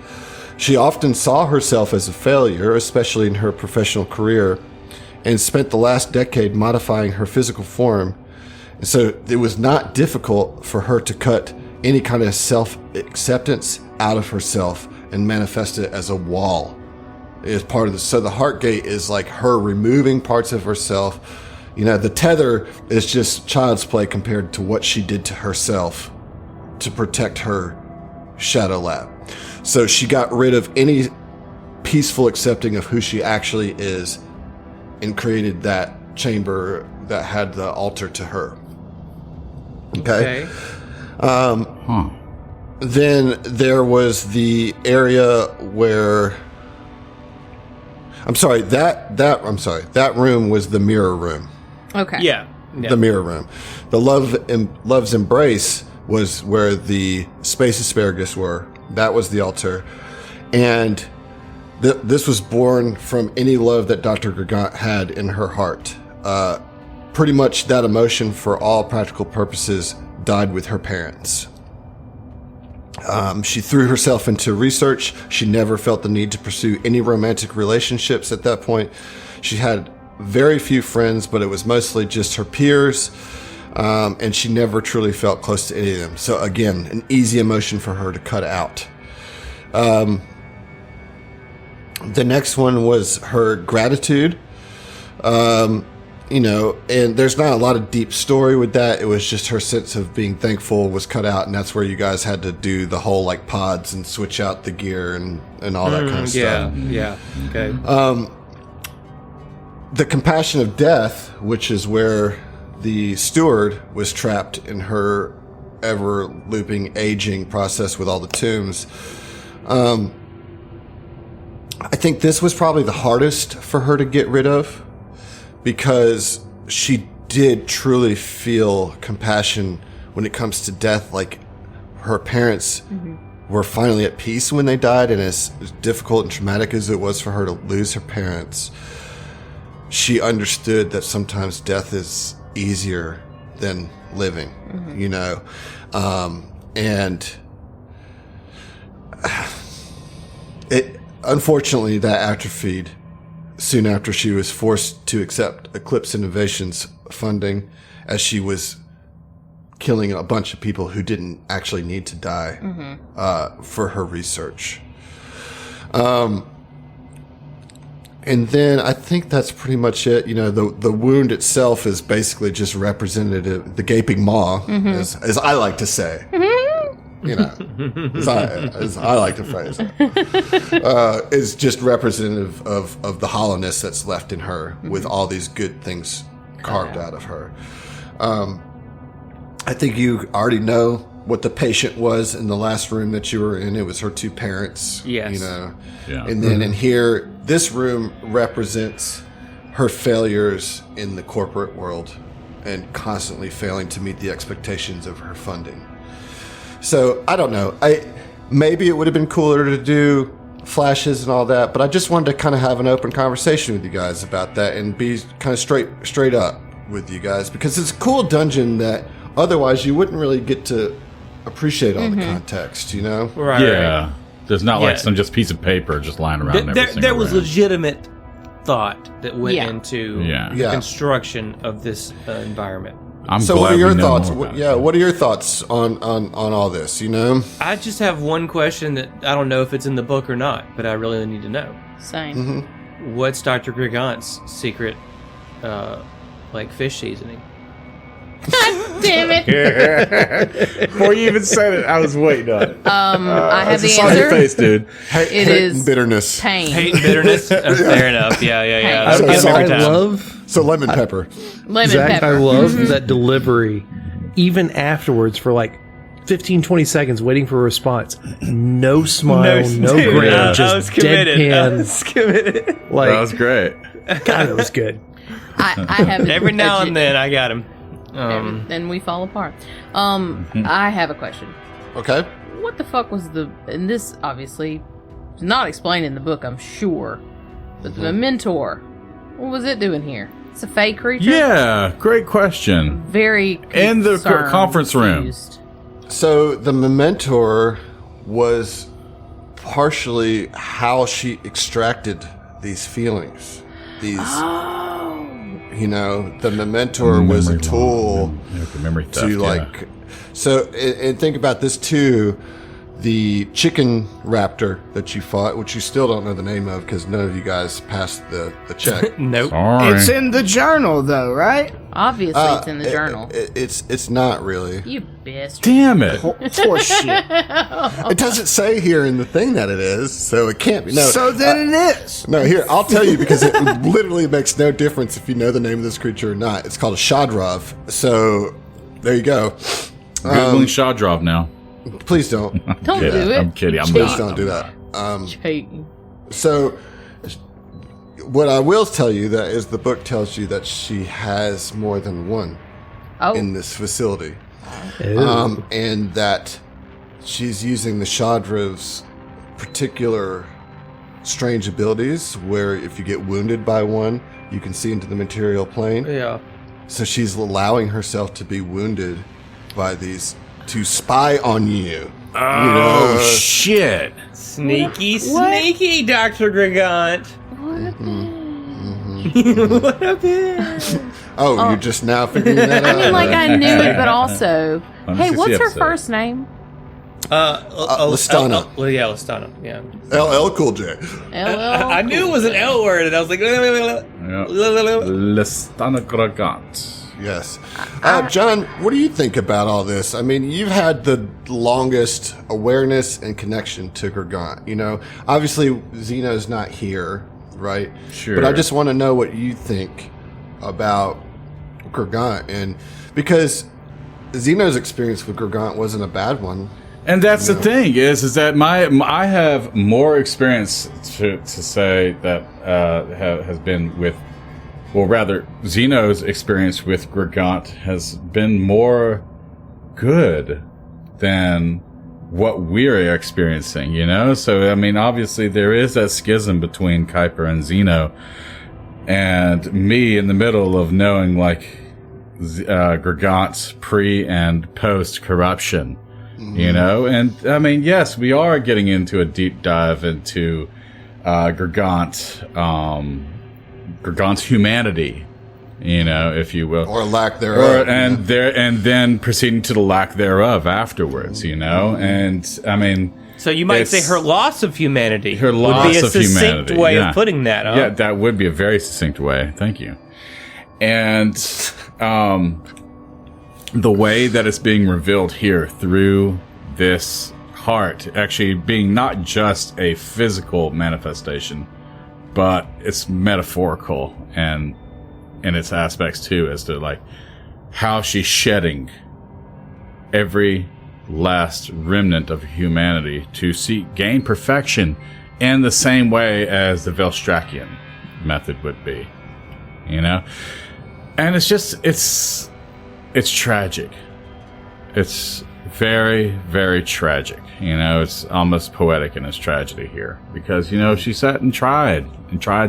She often saw herself as a failure, especially in her professional career, and spent the last decade modifying her physical form. And so it was not difficult for her to cut any kind of self-acceptance out of herself and manifest it as a wall. Is part of this. So the heart gate is like her removing parts of herself. You know, the tether is just child's play compared to what she did to herself to protect her shadow lab. So she got rid of any peaceful accepting of who she actually is and created that chamber that had the altar to her. Okay. Then there was the area where that room was the mirror room. Okay. Yeah. The mirror room. The Love's Embrace was where the space asparagus were. That was the altar. And this was born from any love that Dr. Gargant had in her heart. Pretty much that emotion, for all practical purposes, died with her parents. She threw herself into research. She never felt the need to pursue any romantic relationships at that point. She had very few friends, but it was mostly just her peers. And she never truly felt close to any of them. So again, an easy emotion for her to cut out. The next one was her gratitude. And there's not a lot of deep story with that. It was just her sense of being thankful was cut out, and that's where you guys had to do the whole like pods and switch out the gear and all that kind of stuff. Yeah. Okay. The compassion of death, which is where the steward was trapped in her ever looping aging process with all the tombs. I think this was probably the hardest for her to get rid of, because she did truly feel compassion when it comes to death. Like, her parents were finally at peace when they died, and as difficult and traumatic as it was for her to lose her parents, she understood that sometimes death is easier than living, and it, unfortunately, that atrophied soon after she was forced to accept Eclipse Innovations funding, as she was killing a bunch of people who didn't actually need to die for her research. And then I think that's pretty much it. The wound itself is basically just representative, the gaping maw, as I like to say. As I like to phrase it, is just representative of the hollowness that's left in her with all these good things carved out of her. I think you already know what the patient was in the last room that you were in. It was her two parents. Yes. Yeah. And then in here, this room represents her failures in the corporate world and constantly failing to meet the expectations of her funding. So I don't know. Maybe it would have been cooler to do flashes and all that, but I just wanted to kind of have an open conversation with you guys about that and be kind of straight up with you guys, because it's a cool dungeon that otherwise you wouldn't really get to appreciate all the context, Right. Yeah. There's not like some just piece of paper just lying around. There was legitimate thought that went into the construction of this environment. So what are your thoughts? What are your thoughts on all this? I just have one question that I don't know if it's in the book or not, but I really need to know. Same. What's Dr. Grigant's secret, fish seasoning? God damn it! Before you even said it, I was waiting on it. I have the answer. On your face, dude. It is and bitterness. Pain. Hate and bitterness. Fair enough. Yeah. So lemon pepper. Zach, I love that delivery. Even afterwards, for like 15, 20 seconds, waiting for a response. No smile, no grin, just deadpan. I was committed. Like, that was great. God, it was good. I have Every now and then, I got him. then we fall apart. I have a question. Okay. What the fuck was and this obviously is not explained in the book, I'm sure, but the Mentor, what was it doing here? It's a fey creature? Yeah, great question. Very In the concerned, conference room. confused. So the Mementor was partially how she extracted these feelings. These, you know, the Mementor was a tool Memory theft, to like. So, and think about this too. The chicken raptor that you fought, which you still don't know the name of because none of you guys passed the check. Nope. Sorry. It's in the journal, though, right? Obviously, it's in the journal. It's not really. You bastard. Damn it. Horseshit. It doesn't say here in the thing that it is, so it can't be. No. So then it is. No, here, I'll tell you because it literally makes no difference if you know the name of this creature or not. It's called a Shadrav. So, there you go. Googling Shadrov now. Please don't. Don't do it. I'm kidding. I'm Please not. don't do that. Cheating. So, what I will tell you that is the book tells you that she has more than one in this facility. And that she's using the Shadrav's particular strange abilities where if you get wounded by one, you can see into the material plane. Yeah. So she's allowing herself to be wounded by these to spy on you. Oh, shit. Sneaky, Dr. Gregant. What a bitch. Oh, you're just now figuring that out? I mean, like, I knew it, but also, Let me hey, see what's the her episode. first name? Listana. Yeah, Listana. Yeah. LL Cool J. I knew it was an L word, and I was like, Lestana Gragant. Yes. John, what do you think about all this? I mean, you've had the longest awareness and connection to Gregant. You know, obviously, Zeno's not here, right? Sure. But I just want to know what you think about Gregant. And because Zeno's experience with Gregant wasn't a bad one. And that's the thing is that I have more experience to say that has been with, well, rather Zeno's experience with Gregant has been more good than what we're experiencing, you know? So, I mean, obviously there is that schism between Kuiper and Zeno, and me in the middle of knowing, like, Gregant's pre- and post-corruption, you know? And, I mean, yes, we are getting into a deep dive into Gregant's humanity, you know, if you will, Or lack thereof. and then proceeding to the lack thereof afterwards, you know, and I mean, so you might say her loss of humanity. Her would loss be a of succinct humanity, way yeah. of putting that. Huh? yeah, that would be a very succinct way. Thank you. And the way that it's being revealed here through this heart actually being not just a physical manifestation, but it's metaphorical and in its aspects too, as to like how she's shedding every last remnant of humanity to gain perfection in the same way as the Velstrakian method would be, you know? And it's just, it's tragic. It's very, very tragic. You know, it's almost poetic in its tragedy here because, you know, she sat and tried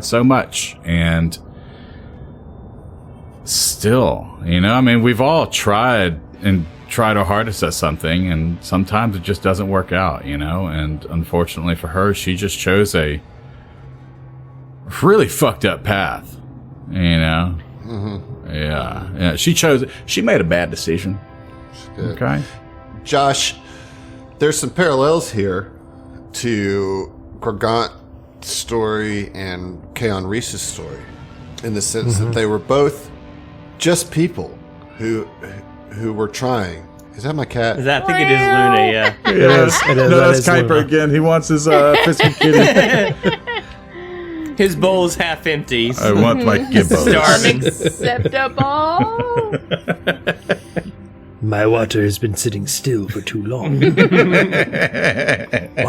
so much, and still, you know, I mean, we've all tried our hardest at something, and sometimes it just doesn't work out, you know, and unfortunately for her, she just chose a really fucked up path, you know? Yeah, she made a bad decision. Good. Okay. Josh, there's some parallels here to Gregant's story and Kaon Reese's story in the sense that they were both just people who were trying. Is that my cat? I think it is Luna, yeah. It is. No, That that's is Kuiper Luna. again. He wants his fiscal kitty. His bowl's half empty. I want my gibbos. Starving. Acceptable. My water has been sitting still for too long. Why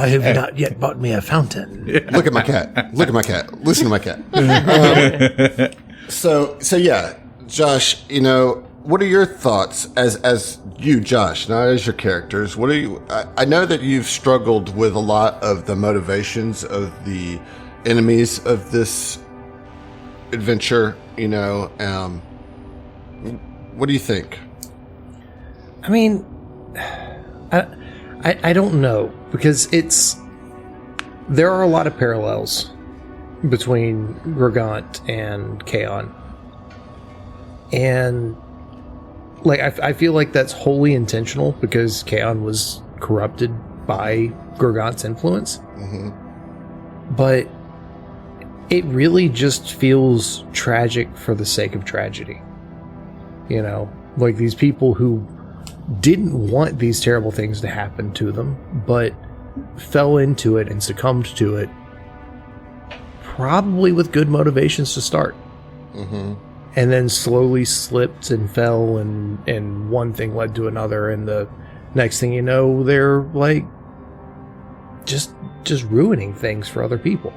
have you not yet bought me a fountain? Look at my cat. Look at my cat. Listen to my cat. So yeah, Josh, what are your thoughts as you, Josh, not as your characters? What are you? I know that you've struggled with a lot of the motivations of the enemies of this adventure. What do you think? I mean, I don't know, because there are a lot of parallels between Grogant and Kaon. And like I feel like that's wholly intentional, because Kaon was corrupted by Grogant's influence. Mm-hmm. But it really just feels tragic for the sake of tragedy. Like these people who didn't want these terrible things to happen to them, but fell into it and succumbed to it, probably with good motivations to start. Mm-hmm. And then slowly slipped and fell, and one thing led to another, and the next thing you know, they're like just ruining things for other people.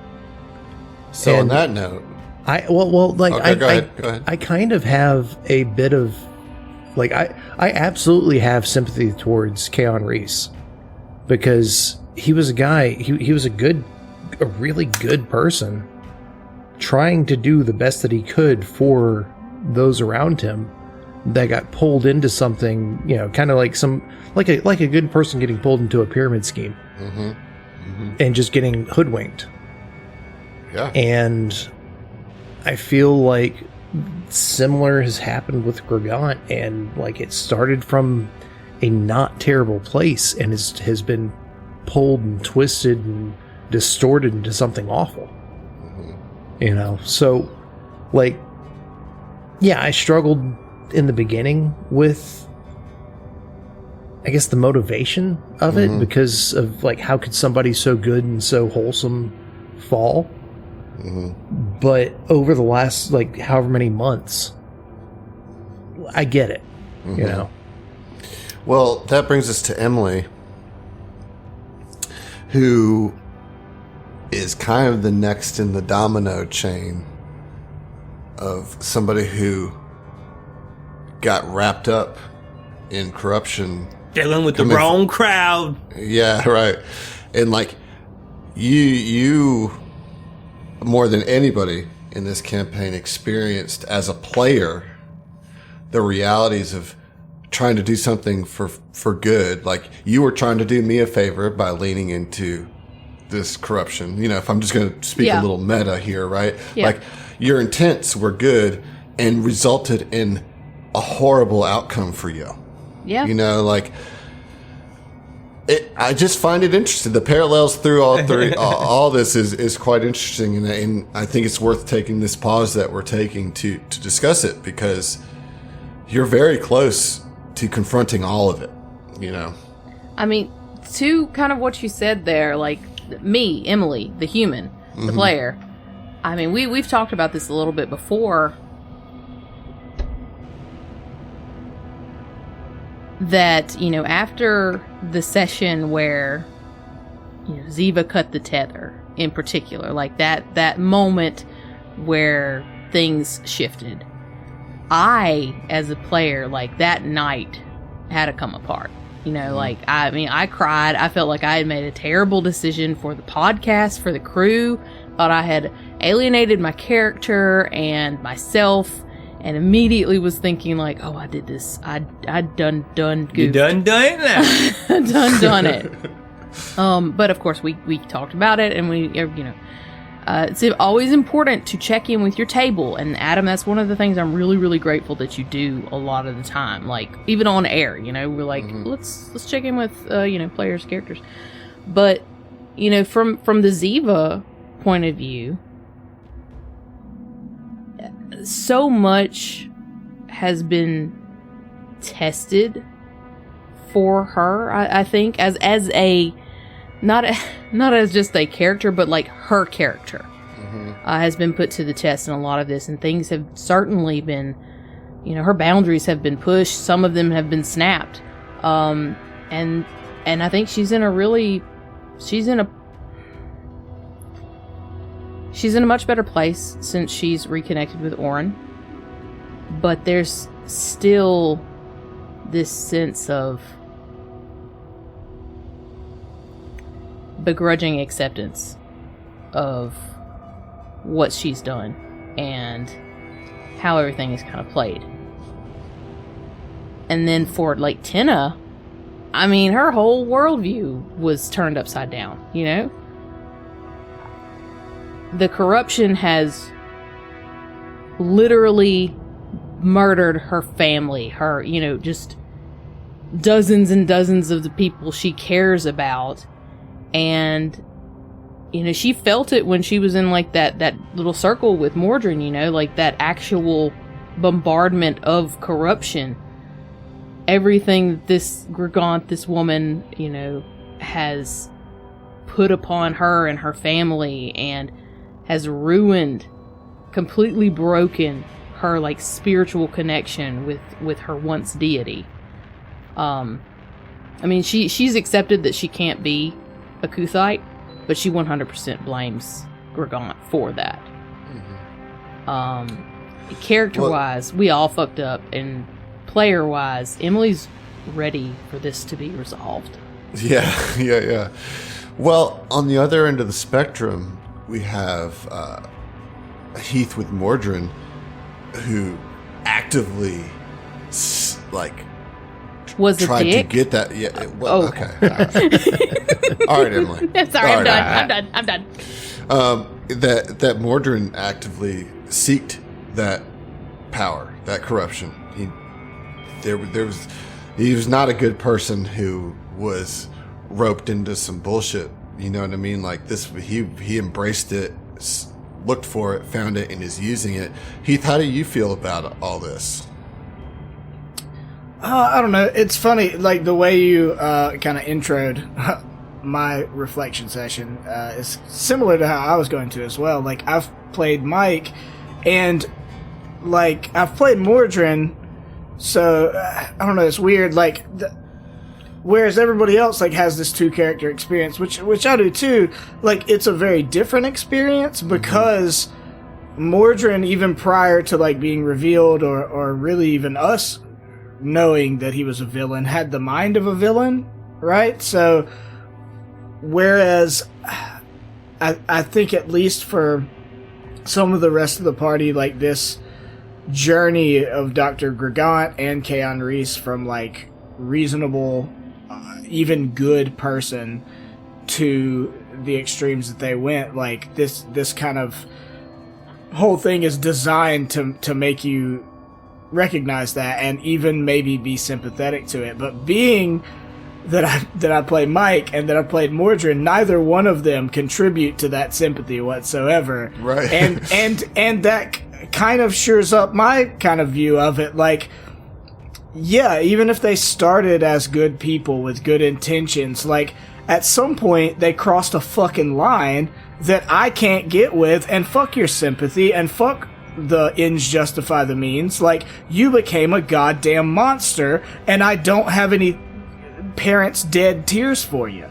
So on that note, go ahead. I kind of have a bit of like I absolutely have sympathy towards Kaon Reese, because he was a guy, he was a really good person, trying to do the best that he could for those around him, that got pulled into something, kind of like a good person getting pulled into a pyramid scheme. Mm-hmm. Mm-hmm. And just getting hoodwinked. Yeah. And I feel like similar has happened with Grogant, and like it started from a not terrible place and has been pulled and twisted and distorted into something awful. Mm-hmm. So like, yeah, I struggled in the beginning with, I guess, the motivation of it, because of like, how could somebody so good and so wholesome fall? Mm-hmm. But over the last like however many months, I get it. Mm-hmm. Well, that brings us to Emily, who is kind of the next in the domino chain of somebody who got wrapped up in corruption, dealing with the wrong crowd. Yeah, right. And like you more than anybody in this campaign experienced as a player the realities of trying to do something for good. Like, you were trying to do me a favor by leaning into this corruption. If I'm just going to speak a little meta here, right? Yeah. Like, your intents were good and resulted in a horrible outcome for you. Yeah. I just find it interesting. The parallels through all three, all this is quite interesting, and I think it's worth taking this pause that we're taking to discuss it, because you're very close to confronting all of it. I mean, to kind of what you said there, like me, Emily, the human, the player. I mean, we've talked about this a little bit before. That, after the session where, Ziva cut the tether in particular, like that moment where things shifted, I, as a player, like that night had to come apart. Like, I cried. I felt like I had made a terrible decision for the podcast, for the crew. Thought I had alienated my character and myself. And immediately was thinking like, oh, I did this. I done goofed. You done that? done it. But of course we talked about it, and we, it's always important to check in with your table. And Adam, that's one of the things I'm really, really grateful that you do a lot of the time. Like, even on air, we're like, let's check in with, players, characters. But, from the Ziva point of view, so much has been tested for her, I think, as a not as just a character, but like her character has been put to the test in a lot of this, and things have certainly been, her boundaries have been pushed. Some of them have been snapped. And I think she's in a much better place since she's reconnected with Orin. But there's still this sense of begrudging acceptance of what she's done and how everything is kind of played. And then for like Tenna, I mean, her whole worldview was turned upside down, The corruption has literally murdered her family, her, just dozens and dozens of the people she cares about. And, she felt it when she was in like that little circle with Mordrin, like that actual bombardment of corruption. Everything this Gregant, this woman, has put upon her and her family and has ruined, completely broken her like spiritual connection with her once deity. I mean, she's accepted that she can't be a Kuthite, but she 100% blames Gregant for that. Character-wise, we all fucked up, and player-wise, Emily's ready for this to be resolved. Yeah. Well, on the other end of the spectrum, we have Heath with Mordrin, who actively was tried a dick? to get that. Yeah. Well, okay. All right, Emily. Sorry, I'm done. That Mordrin actively seeked that power, that corruption. He was not a good person who was roped into some bullshit. You know what I mean? Like this, he embraced it, looked for it, found it, and is using it. Heath, how do you feel about all this? I don't know. It's funny, like the way you kind of introed my reflection session is similar to how I was going to as well. Like I've played Mike, and like I've played Mordrin, so I don't know. It's weird. Like whereas everybody else like has this 2-character experience, which I do too. Like it's a very different experience because Mordrin, even prior to like being revealed or really even us knowing that he was a villain, had the mind of a villain, right? So whereas I think at least for some of the rest of the party, like this journey of Dr. Gregant and Keon Reese from like reasonable, even good person to the extremes that they went, like this kind of whole thing is designed to make you recognize that and even maybe be sympathetic to it. But being that I play Mike and that I played Mordrin, neither one of them contribute to that sympathy whatsoever. Right. And that kind of shores up my kind of view of it. Like, yeah, even if they started as good people with good intentions, like at some point they crossed a fucking line that I can't get with, and fuck your sympathy and fuck the ends justify the means. Like, you became a goddamn monster, and I don't have any parents' dead tears for you.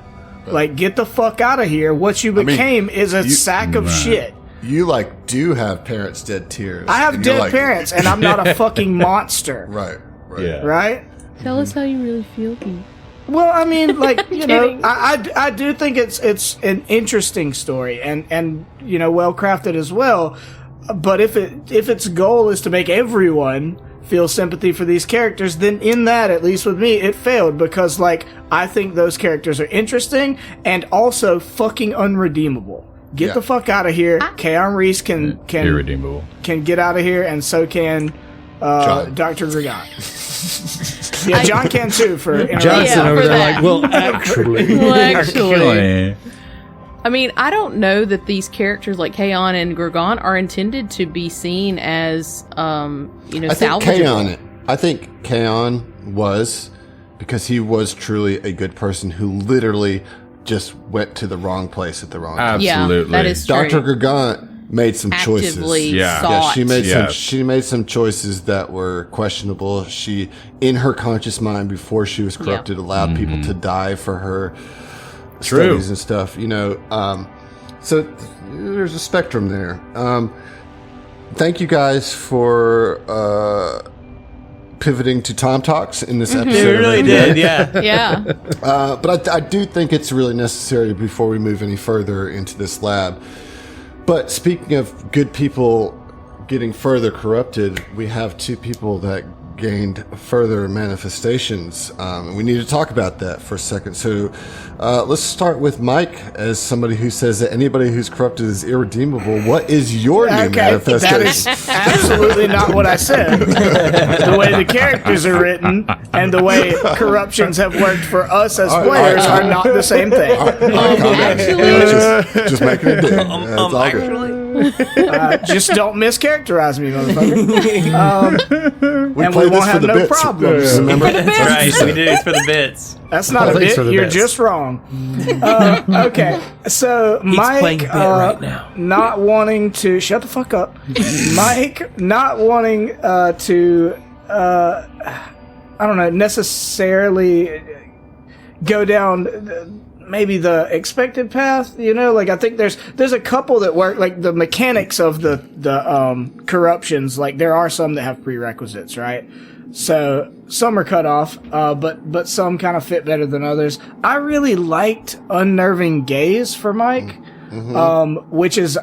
Like, get the fuck out of here. What you became is a sack of shit. You, like, do have parents' dead tears. I have dead parents, and I'm not a fucking monster. Right. Yeah. Right? Tell us how you really feel, Pete. Well, I mean, like, you know, I do think it's an interesting story and you know, well crafted as well. But if its goal is to make everyone feel sympathy for these characters, then in that, at least with me, it failed, because like I think those characters are interesting and also fucking unredeemable. Get the fuck out of here. Keon Reese can irredeemable. Can get out of here, and so can Dr. Gregant. Yeah, John can too for Johnson over there that. like, well, actually. I mean, I don't know that these characters like Keon and Gregant are intended to be seen as, salvageable. I think Keon was, because he was truly a good person who literally just went to the wrong place at the wrong time. Absolutely. Yeah, that is true. Dr. Gregant made some choices. actively Yeah. sought. Yeah, she made some choices that were questionable. She, in her conscious mind, before she was corrupted, allowed people to die for her studies and stuff. You know, so there's a spectrum there. Thank you guys for pivoting to Tom Talks in this episode. It really did, yeah. Yeah. But I do think it's really necessary before we move any further into this lab. But speaking of good people getting further corrupted, we have two people that gained further manifestations. We need to talk about that for a second. So let's start with Mike, as somebody who says that anybody who's corrupted is irredeemable. What is your new manifestation? That is absolutely not what I said. The way the characters are written and the way corruptions have worked for us as players are not the same thing. Just making it big. It's all good. Just don't mischaracterize me, motherfucker. We and play we won't this for have the no bits. problems. Remember? Right, we did it for the bits. That's not a Thanks bit. for the You're bits. just wrong. Okay, so Mike playing bit right now. not wanting to shut the fuck up. Mike not wanting to I don't know, necessarily go down maybe the expected path, you know, like I think there's a couple that work, like the mechanics of the corruptions, like there are some that have prerequisites, right? So some are cut off, but some kind of fit better than others. I really liked Unnerving Gaze for Mike, which is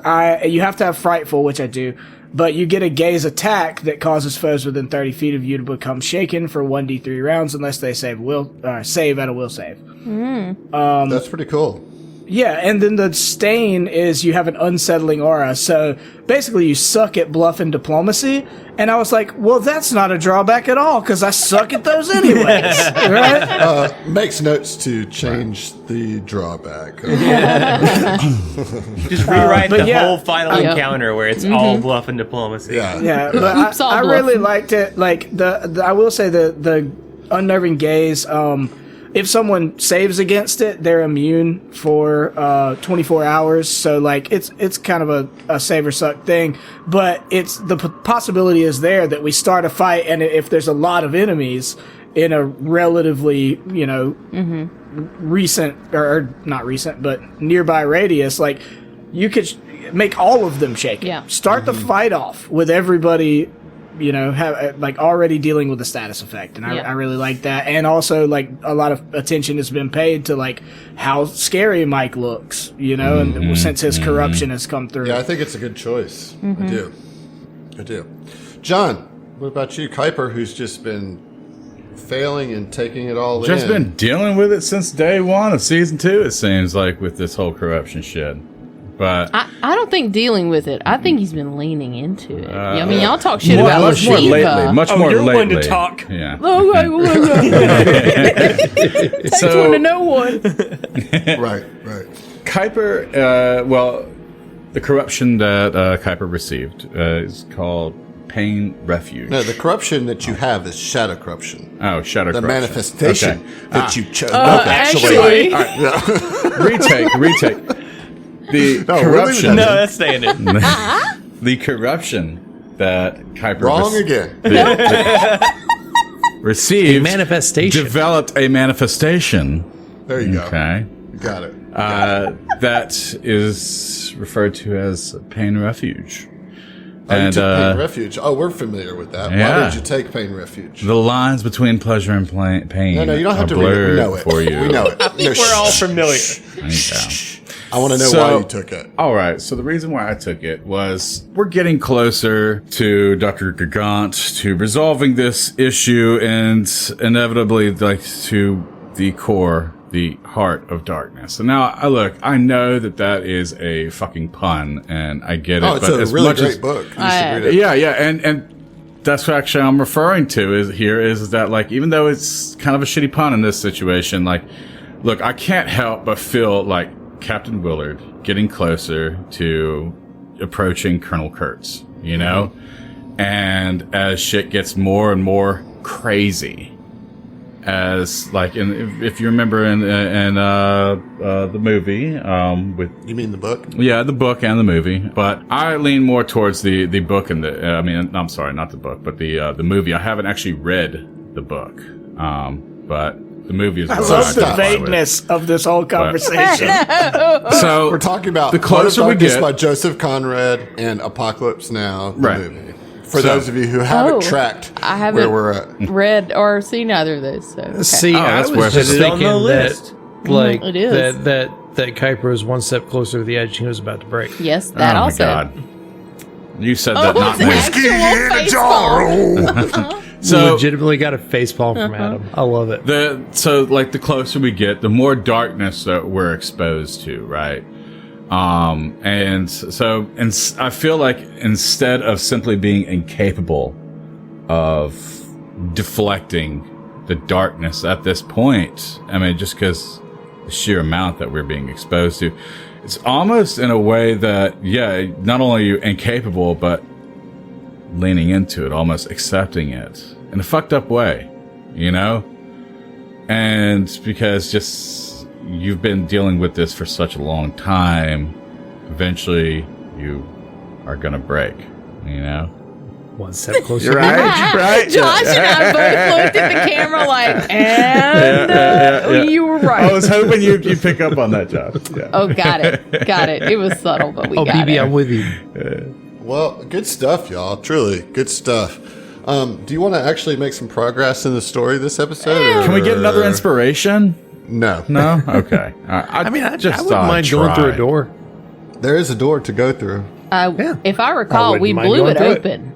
you have to have Frightful, which I do. But you get a gaze attack that causes foes within 30 feet of you to become shaken for 1d3 rounds unless they save at a will save. That's pretty cool. Yeah, and then the stain is you have an unsettling aura. So basically you suck at bluff and diplomacy. And I was like, well, that's not a drawback at all because I suck at those anyways. Right? Makes notes to change the drawback. Just rewrite but the yeah. whole final encounter where it's all bluff and diplomacy. Yeah. Yeah, but I really liked it. Like I will say the Unnerving Gaze. If someone saves against it, they're immune for 24 hours. So like it's kind of a save or suck thing. But it's the possibility is there that we start a fight, and if there's a lot of enemies in a relatively recent or not recent but nearby radius, like you could make all of them shake. Yeah. Start the fight off with everybody, you know, have like already dealing with the status effect, and I really like that. And also, like a lot of attention has been paid to like how scary Mike looks, you know, and since his corruption has come through. Yeah, I think it's a good choice. I do. John, what about you, Kuiper, who's just been failing and taking it all Just in? been dealing with it since day one of season 2, it seems like, with this whole corruption shit. But I don't think dealing with it. I think he's been leaning into it. I mean, y'all talk shit much about more Shiva. lately. Much more you're lately. one to talk. Yeah. Takes one to know one. Right. Kuiper, well, the corruption that Kuiper received is called Pain Refuge. No, the corruption that you have is shadow corruption. Oh, shadow The corruption. manifestation Okay. that you chose. Actually. Retake. The No, corruption. No, that's staying in. The corruption that Kuiper Wrong again. received. A manifestation. Developed a manifestation. There you go. Okay. You got it. That is referred to as Pain Refuge. You And took Pain Refuge. Oh, we're familiar with that. Why yeah. did you take Pain Refuge? the lines between pleasure and pain No, you don't have are to read it. We blurred know it. for you. We know it. I think we're all familiar. Okay. I want to know why you took it. All right. So the reason why I took it was we're getting closer to Dr. Gigant, to resolving this issue, and inevitably, like, to the core, the heart of darkness. And now, I know that is a fucking pun, and I get it. Oh, it's but a as really much great as, book. You should read it. Yeah, and that's what actually I'm referring to is that, like, even though it's kind of a shitty pun in this situation, like, look, I can't help but feel like Captain Willard getting closer to approaching Colonel Kurtz, you know? And as shit gets more and more crazy, as like if you remember in the movie with You mean the book? the book and the movie, but I lean more towards the book and I'm sorry, not the book, but the movie. I haven't actually read the book, but the movie is. I love the vagueness of this whole conversation. So We're talking about the closer we get by Joseph Conrad and Apocalypse Now, the Right. movie. For those of you who haven't tracked I where haven't we're at. read or seen either of those. So okay. See, I that's was worth just it. It's on thinking the that, list. like, it is. that Kuiper was one step closer to the edge. He was about to break. yes, that oh also. my god, you said that, Oh, not it's me. actual face palm. So Legitimately got a facepalm from Adam. I love it. the closer we get, the more darkness that we're exposed to, right? And I feel like instead of simply being incapable of deflecting the darkness at this point, I mean, just because the sheer amount that we're being exposed to, it's almost in a way that, not only are you incapable, but leaning into it, almost accepting it in a fucked up way, you know? And because just you've been dealing with this for such a long time, eventually you are gonna break, you know? One step closer. You're right. Right? Josh and I both looked at the camera like, and you were right. I was hoping you'd pick up on that, Josh. Yeah. Oh, got it. It was subtle, but we Oh, got BB, it. I'm with you. Well, good stuff, y'all. Truly, good stuff. Do you want to actually make some progress in the story this episode? Or? Can we get another inspiration? No. No? Okay. I mean, I wouldn't mind going through a door. There is a door to go through. If I recall, wouldn't we mind blew going it through it. open.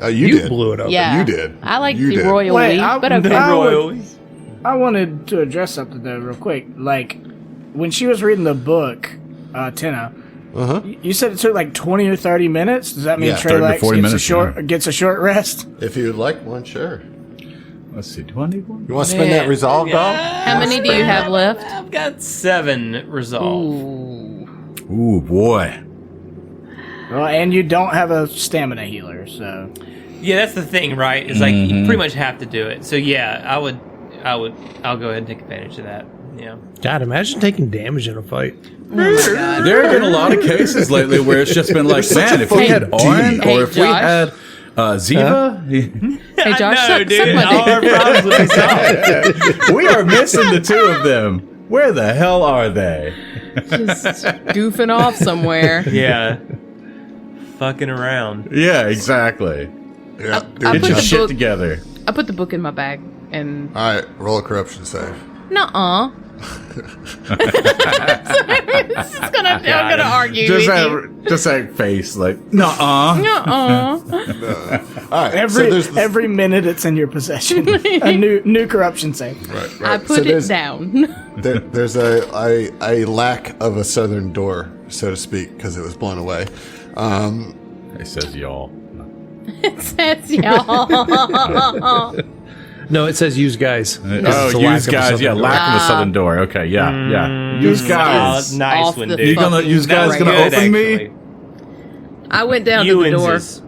You did. blew it up. Yeah. You did. I like You the did. royal Wait, we, I- but okay. I wanted to address something though, real quick. Like when she was reading the book, Tina, you said it took like 20 or 30 minutes. Does that mean Yeah, 30 to Treylax 40 gets minutes, gets a short rest? If you would like one, sure. Let's see. Do I need one? You want to spend that resolve, dog? How many do you have left? I've got 7 resolve. Ooh, boy. Well, and you don't have a stamina healer, so Yeah, that's the thing, right? It's like you pretty much have to do it. So yeah, I'll go ahead and take advantage of that. Yeah. God, imagine taking damage in a fight. There have been a lot of cases lately where it's just been like, man, if we had Orin Hey, or if we Josh. had Ziva, Hey, Josh, I know, suck dude. my All dick. our problems with this song. we are missing the two of them. Where the hell are they? Just goofing off somewhere. Yeah. Fucking around. Yeah, exactly. Yeah. I Get put your the shit book- together. I put the book in my bag and All right. Roll a corruption save. nuh-uh. This is I'm gonna argue with you. Just that face, like, nuh-uh. Nuh-uh. All right. so there's this, every minute it's in your possession. A new corruption save. right. I put So it there's- down. There's a lack of a southern door, so to speak, because it was blown away. He says y'all. It says y'all. No, it says use guys. Oh, It's a lack use of a guys. southern Yeah, door. lack of a southern door. Okay, yeah. Use guys. Oh, nice Off one, the dude. You gonna fucking use guys brain. gonna Good, open me? actually. I went down to the door. Ewanses.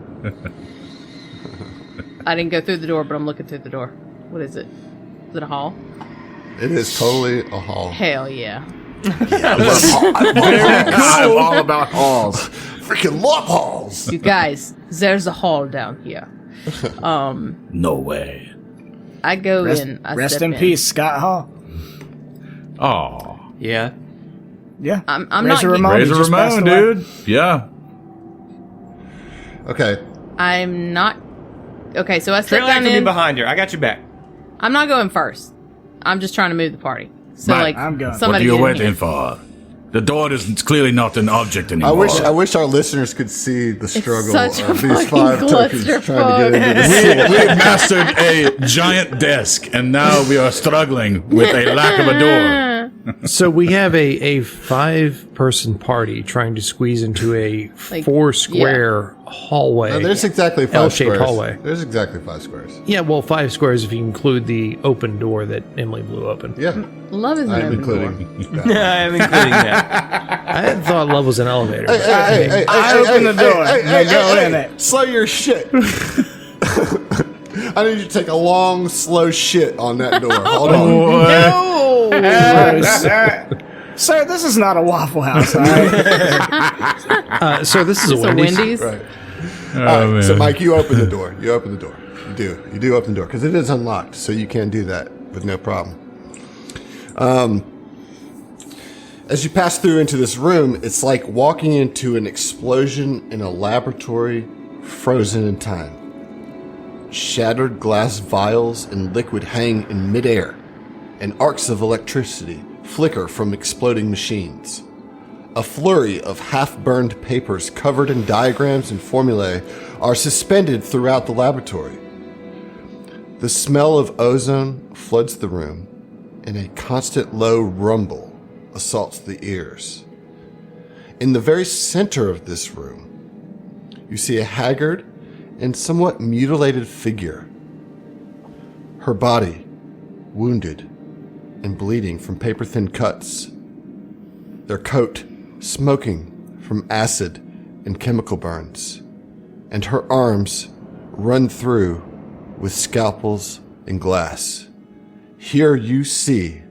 I didn't go through the door, but I'm looking through the door. What is it? Is it a hall? It is totally a hall. Hell yeah. I'm all about halls. Freaking love halls. You guys, there's a hall down here. No way. I go in. I Rest step in peace, Scott Hall. Oh, Yeah. Yeah, I'm not. Razor getting- Ramon. Razor just passed Ramon, away. dude. Yeah. Okay. I'm not. Okay, so I step Trailer down can be in. behind her. I got your back. I'm not going first. I'm just trying to move the party. So Right, like, I'm going. somebody get in here. for? The door is clearly not an object I anymore. wish our listeners could see the struggle such a of these fucking 5 tokens trying clusterfuck. to get into this. we mastered a giant desk, and now we are struggling with a lack of a door. So we have a 5-person party trying to squeeze into a Like, 4-square hallway. No, there's exactly 5 L-shaped squares. hallway. There's exactly 5 squares. Yeah, well, 5 squares if you include the open door that Emily blew open. Yeah, Love is an I'm open door. including. I'm including that. I had thought love was an elevator. Hey, I opened the door. Now go in it. Slow your shit. I need you to take a long, slow shit on that door. Hold on. No! Sir, this is not a Waffle House, all right? Sir, this is a Wendy's. Right. All right, so, Mike, you open the door. You open the door. You do open the door because it is unlocked, so you can do that with no problem. As you pass through into this room, it's like walking into an explosion in a laboratory frozen in time. Shattered glass vials and liquid hang in midair, and arcs of electricity flicker from exploding machines. A flurry of half-burned papers covered in diagrams and formulae are suspended throughout the laboratory. The smell of ozone floods the room, and a constant low rumble assaults the ears. In the very center of this room, you see a haggard and somewhat mutilated figure. Her body, wounded and bleeding from paper-thin cuts. Their coat smoking from acid and chemical burns. And her arms run through with scalpels and glass. Here you see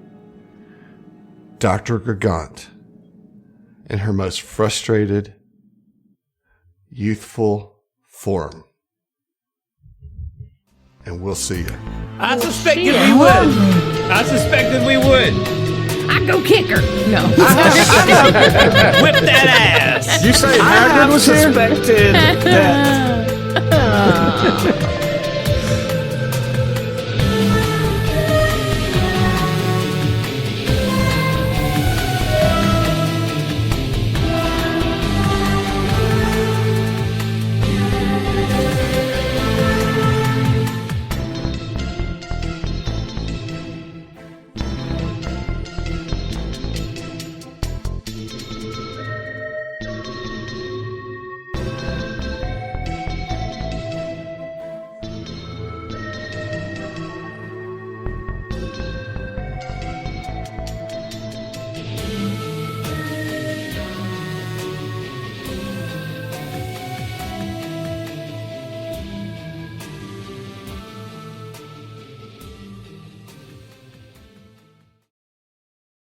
Dr. Gargant in her most frustrated, youthful form. And we'll see you. I suspected we would. I suspected we would. I go kick her. No. Whip that ass. You say Hagrid was suspected that